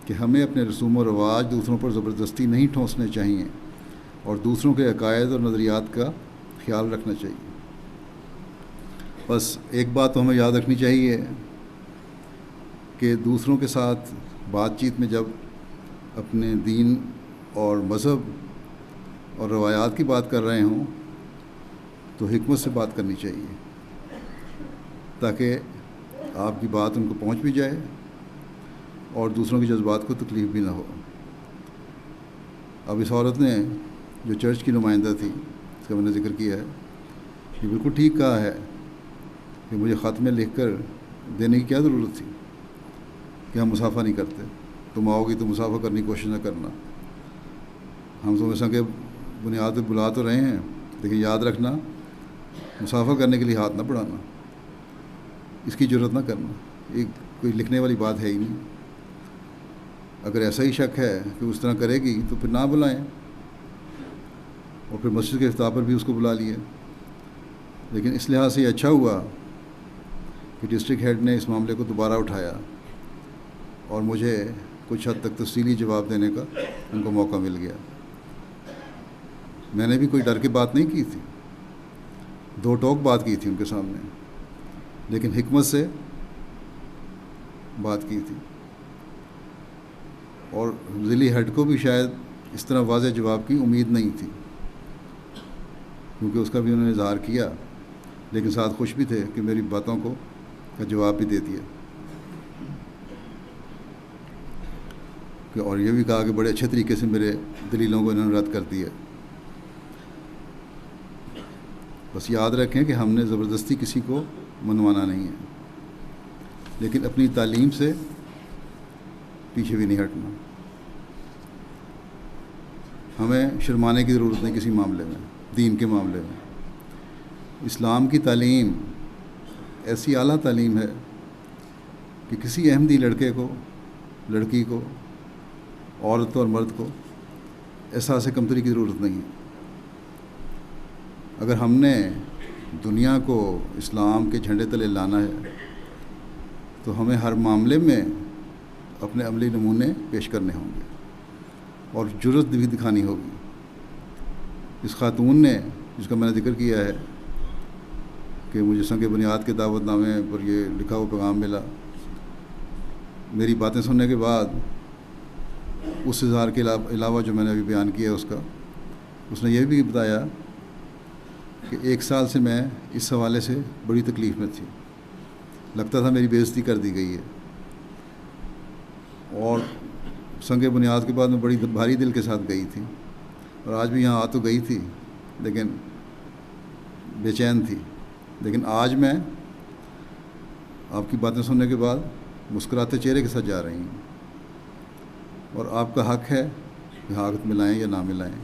کہ ہمیں اپنے رسوم و رواج دوسروں پر زبردستی نہیں ٹھونسنے چاہیے اور دوسروں کے عقائد اور نظریات کا خیال رکھنا چاہیے۔ بس ایک بات تو ہمیں یاد رکھنی چاہیے کہ دوسروں کے ساتھ بات چیت میں جب اپنے دین اور مذہب اور روایات کی بات کر رہے ہوں تو حکمت سے بات کرنی چاہیے تاکہ آپ کی بات ان کو پہنچ بھی جائے اور دوسروں کے جذبات کو تکلیف بھی نہ ہو۔ اب اس عورت نے جو چرچ کی نمائندہ تھی، اس کا میں نے ذکر کیا ہے، یہ بالکل ٹھیک کہا ہے کہ مجھے خط میں لکھ کر دینے کی کیا ضرورت تھی کہ ہم مسافہ نہیں کرتے، تم آؤ گی تو مسافہ کرنے کی کوشش نہ کرنا، ہم تمہیں سنگ بنیاد پہ بلا تو رہے ہیں، لیکن یاد رکھنا مسافہ کرنے کے لیے ہاتھ نہ بڑھانا، اس کی جرت نہ کرنا۔ ایک کوئی لکھنے والی بات ہے ہی نہیں۔ اگر ایسا ہی شک ہے کہ اس طرح کرے گی تو پھر نہ بلائیں، اور پھر مسجد کے افتتاح پر بھی اس کو بلا لیا۔ لیکن اس لحاظ سے یہ اچھا ہوا کہ ڈسٹرکٹ ہیڈ نے اس معاملے کو دوبارہ اٹھایا اور مجھے کچھ حد تک تفصیلی جواب دینے کا ان کو موقع مل گیا۔ میں نے بھی کوئی ڈر کی بات نہیں کی تھی، دو ٹوک بات کی تھی ان کے سامنے، لیکن حکمت سے بات کی تھی، اور ضلعی ہیڈ کو بھی شاید اس طرح واضح جواب کی امید نہیں تھی، کیونکہ اس کا بھی انہوں نے اظہار کیا، لیکن ساتھ خوش بھی تھے کہ میری باتوں کا جواب بھی دے دیا، اور یہ بھی کہا کہ بڑے اچھے طریقے سے میرے دلیلوں کو انہوں نے رد کر دیا۔ بس یاد رکھیں کہ ہم نے زبردستی کسی کو منوانا نہیں ہے، لیکن اپنی تعلیم سے پیچھے بھی نہیں ہٹنا۔ ہمیں شرمانے کی ضرورت نہیں کسی معاملے میں، دین کے معاملے میں۔ اسلام کی تعلیم ایسی اعلیٰ تعلیم ہے کہ کسی احمدی لڑکے کو، لڑکی کو، عورت اور مرد کو احساس کمتری کی ضرورت نہیں ہے۔ اگر ہم نے دنیا کو اسلام کے جھنڈے تلے لانا ہے تو ہمیں ہر معاملے میں اپنے عملی نمونے پیش کرنے ہوں گے اور جرأت بھی دکھانی ہوگی۔ اس خاتون نے، جس کا میں نے ذکر کیا ہے کہ مجھے سنگ بنیاد کے دعوت نامے پر یہ لکھا ہوا پیغام ملا، میری باتیں سننے کے بعد اس اظہار کے علاوہ جو میں نے ابھی بیان کیا اس کا، اس نے یہ بھی بتایا کہ 1 سال سے میں اس حوالے سے بڑی تکلیف میں تھی، لگتا تھا میری بے عزتی کر دی گئی ہے، اور سنگ بنیاد کے بعد میں بڑی بھاری دل کے ساتھ گئی تھی، اور آج بھی یہاں آ تو گئی تھی لیکن بے چین تھی، لیکن آج میں آپ کی باتیں سننے کے بعد مسکراتے چہرے کے ساتھ جا رہی ہوں، اور آپ کا حق ہے کہ ہاتھ ملائیں یا نہ ملائیں۔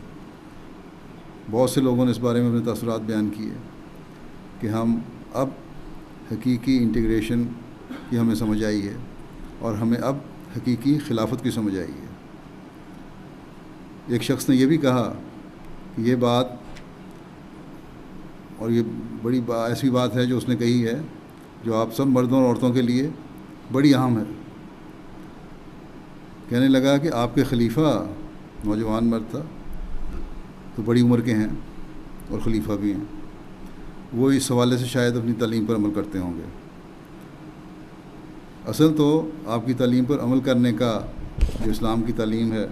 بہت سے لوگوں نے اس بارے میں اپنے تاثرات بیان کیے کہ ہم اب حقیقی انٹیگریشن کی ہمیں سمجھ آئی ہے، اور ہمیں اب حقیقی خلافت کی سمجھ آئی ہے۔ ایک شخص نے یہ بھی کہا کہ یہ بات، اور یہ بڑی ایسی بات ہے جو اس نے کہی ہے جو آپ سب مردوں اور عورتوں کے لیے بڑی اہم ہے۔ کہنے لگا کہ آپ کے خلیفہ نوجوان مرد تھا، تو بڑی عمر کے ہیں اور خلیفہ بھی ہیں، وہ اس حوالے سے شاید اپنی تعلیم پر عمل کرتے ہوں گے۔ اصل تو آپ کی تعلیم پر عمل کرنے کا جو اسلام کی تعلیم ہے،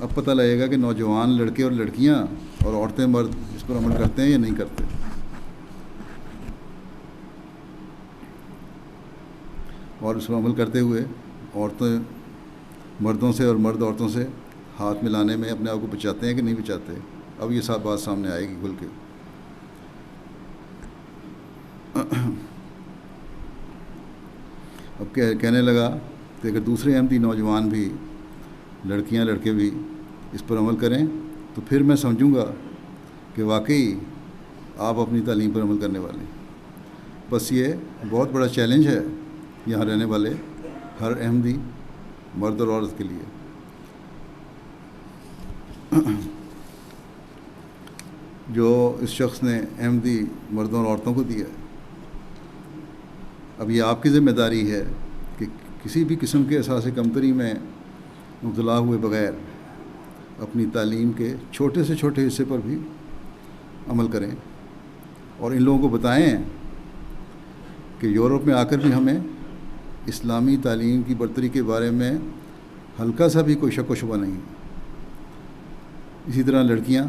اب پتہ لگے گا کہ نوجوان لڑکے اور لڑکیاں اور عورتیں مرد اس پر عمل کرتے ہیں یا نہیں کرتے۔ اور اس پر عمل کرتے ہوئے عورتیں مردوں سے اور مرد عورتوں سے ہاتھ ملانے میں اپنے آپ کو بچاتے ہیں کہ نہیں بچاتے۔ اب یہ سب بات سامنے آئے گی کھل کے۔ اب کہنے لگا کہ اگر دوسرے احمدی نوجوان بھی، لڑکیاں لڑکے بھی اس پر عمل کریں تو پھر میں سمجھوں گا کہ واقعی آپ اپنی تعلیم پر عمل کرنے والے ہیں۔ بس یہ بہت بڑا چیلنج ہے یہاں رہنے والے ہر احمدی مرد اور عورت کے لیے۔ جو اس شخص نے احمدی مردوں اور عورتوں کو دیا ہے، اب یہ آپ کی ذمہ داری ہے کہ کسی بھی قسم کے احساس کمتری میں مبتلا ہوئے بغیر اپنی تعلیم کے چھوٹے سے چھوٹے حصے پر بھی عمل کریں، اور ان لوگوں کو بتائیں کہ یورپ میں آ کر بھی ہمیں اسلامی تعلیم کی برتری کے بارے میں ہلکا سا بھی کوئی شک و شبہ نہیں۔ اسی طرح لڑکیاں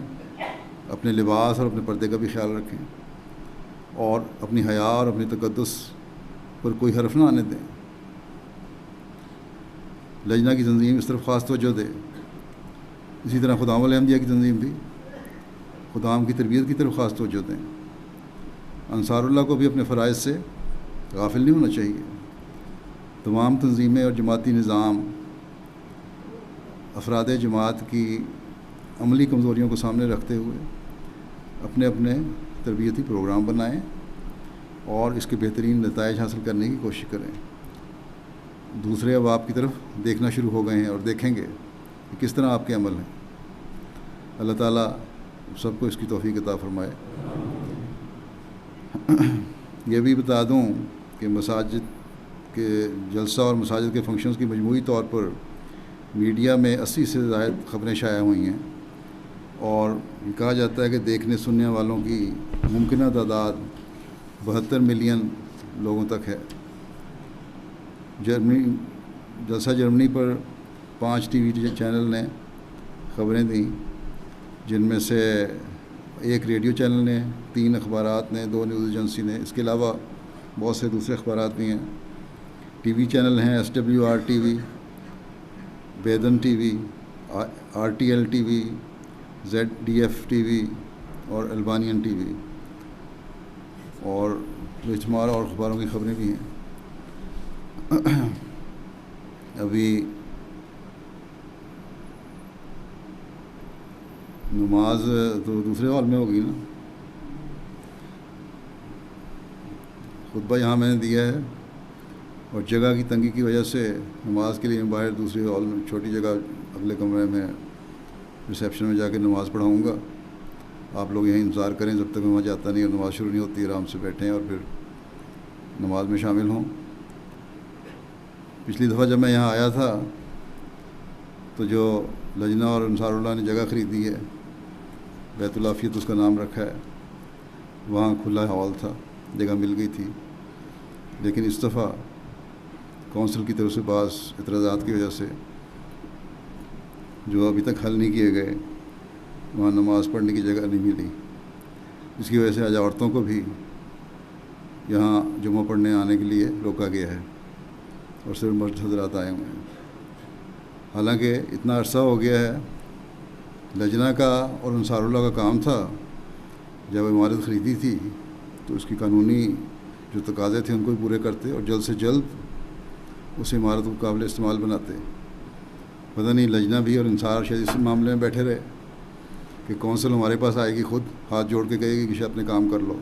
اپنے لباس اور اپنے پردے کا بھی خیال رکھیں، اور اپنی حیا اور اپنی تقدس پر کوئی حرف نہ آنے دیں۔ لجنہ کی تنظیم اس طرف خاص توجہ دے۔ اسی طرح خدام الاحمدیہ کی تنظیم بھی خدام کی تربیت کی طرف خاص توجہ دیں۔ انصار اللہ کو بھی اپنے فرائض سے غافل نہیں ہونا چاہیے۔ تمام تنظیمیں اور جماعتی نظام افراد جماعت کی عملی کمزوریوں کو سامنے رکھتے ہوئے اپنے اپنے تربیتی پروگرام بنائیں اور اس کے بہترین نتائج حاصل کرنے کی کوشش کریں۔ دوسرے اب آپ کی طرف دیکھنا شروع ہو گئے ہیں اور دیکھیں گے کہ کس طرح آپ کے عمل ہیں۔ اللہ تعالیٰ سب کو اس کی توفیق عطا فرمائے۔ یہ بھی بتا دوں کہ مساجد کے جلسہ اور مساجد کے فنکشنز کی مجموعی طور پر میڈیا میں 80 سے زائد خبریں شائع ہوئی ہیں، اور یہ کہا جاتا ہے کہ دیکھنے سننے والوں کی ممکنہ تعداد 72 ملین لوگوں تک ہے۔ جلسہ جرمنی پر 5 ٹی وی چینل نے خبریں دیں، جن میں سے 1 ریڈیو چینل نے، 3 اخبارات نے، 2 نیوز ایجنسی نے، اس کے علاوہ بہت سے دوسرے اخبارات بھی ہیں۔ ٹی وی چینل ہیں SWR T V, Baden T V, RTL T V, ZDF T V اور البانین ٹی وی، اور اجتماع اور اخباروں کی خبریں بھی ہیں۔ ابھی نماز تو دوسرے ہال میں ہوگی نا، خطبہ یہاں میں نے دیا ہے، اور جگہ کی تنگی کی وجہ سے نماز کے لیے میں باہر دوسرے ہال میں چھوٹی جگہ اگلے کمرے میں ریسیپشن میں جا کے نماز پڑھاؤں گا۔ آپ لوگ یہیں انتظار کریں جب تک میں وہاں جاتا نہیں اور نماز شروع نہیں ہوتی، آرام سے بیٹھیں اور پھر نماز میں شامل ہوں۔ پچھلی دفعہ جب میں یہاں آیا تھا تو جو لجنہ اور انصار اللہ نے جگہ خریدی ہے، بیت العافیت اس کا نام رکھا ہے، وہاں کھلا ہال تھا، جگہ مل گئی تھی، لیکن اس دفعہ کونسل کی طرف سے بعض اعتراضات کی وجہ سے جو ابھی تک حل نہیں کیے گئے، وہاں نماز پڑھنے کی جگہ نہیں ملی، جس کی وجہ سے آج عورتوں کو بھی یہاں جمعہ پڑھنے آنے کے لیے روکا گیا ہے، اور صرف مرد حضرات آئے ہوئے ہیں۔ حالانکہ اتنا عرصہ ہو گیا ہے، لجنہ کا اور انصار اللہ کا کام تھا جب عمارت خریدی تھی تو اس کی قانونی جو تقاضے تھے ان کو بھی پورے کرتے اور جلد سے جلد اس عمارت کو قابل استعمال بناتے۔ پتہ نہیں لجنہ بھی اور انصار شاید اس معاملے میں بیٹھے رہے کہ کونسل ہمارے پاس آئے گی، خود ہاتھ جوڑ کے کہے گی کہ اپنے کام کر لو۔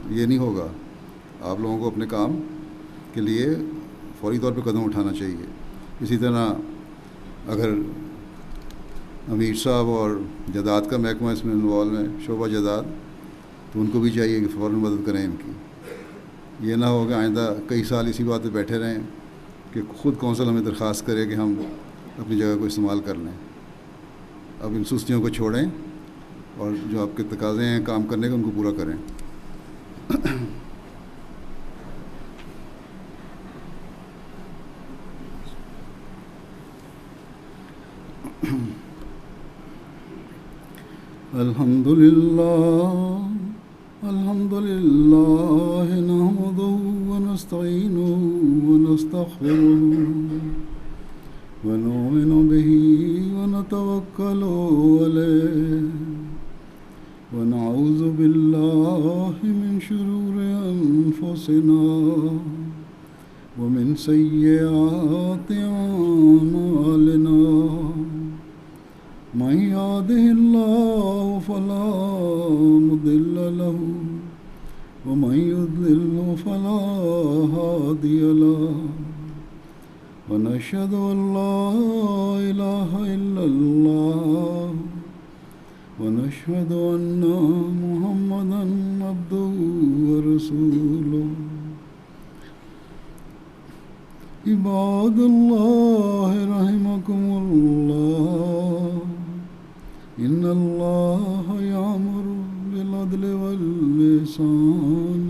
یہ نہیں ہوگا۔ آپ لوگوں کو اپنے کام کے لیے فوری طور پہ قدم اٹھانا چاہیے. اسی طرح اگر امیر صاحب اور جداد کا محکمہ اس میں انوالو ہے، شعبہ جداد، تو ان کو بھی چاہیے کہ فوراً مدد کریں ان کی. یہ نہ ہو کہ آئندہ کئی سال اسی بات پہ بیٹھے رہیں کہ خود کونسل ہمیں درخواست کرے کہ ہم اپنی جگہ کو استعمال کر لیں. اب ان سستیوں کو چھوڑیں اور جو آپ کے تقاضے ہیں کام کرنے کے ان کو پورا کریں. الحمد للہ نحمده ونستعینه ونستغفره ونؤمن به ونتوکل علیہ ونعوذ باللہ من شرور انفسنا ومن سیئات اعمالنا من يهده الله فلا مضل له ومن يضلل فلا هادي له ونشهد أن لا إله إلا الله ونشهد أن محمدا عبده ورسوله. عباد الله رحمكم الله إن الله يأمر بالعدل والإحسان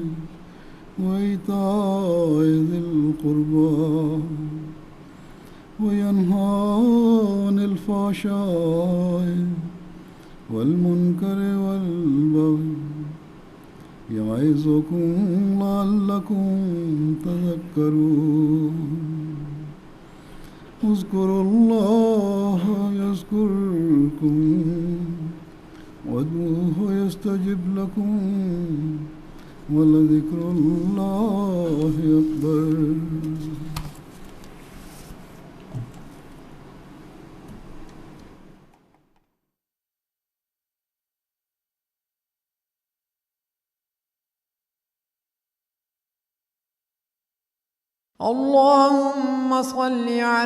وإيتاء ذي القربى وينهى عن الفحشاء والمنكر والبغي يعظكم لعلكم تذكرون. اذكروا الله يذكركم وادعوه يستجب لكم ولذكر الله أكبر. اللهم صل على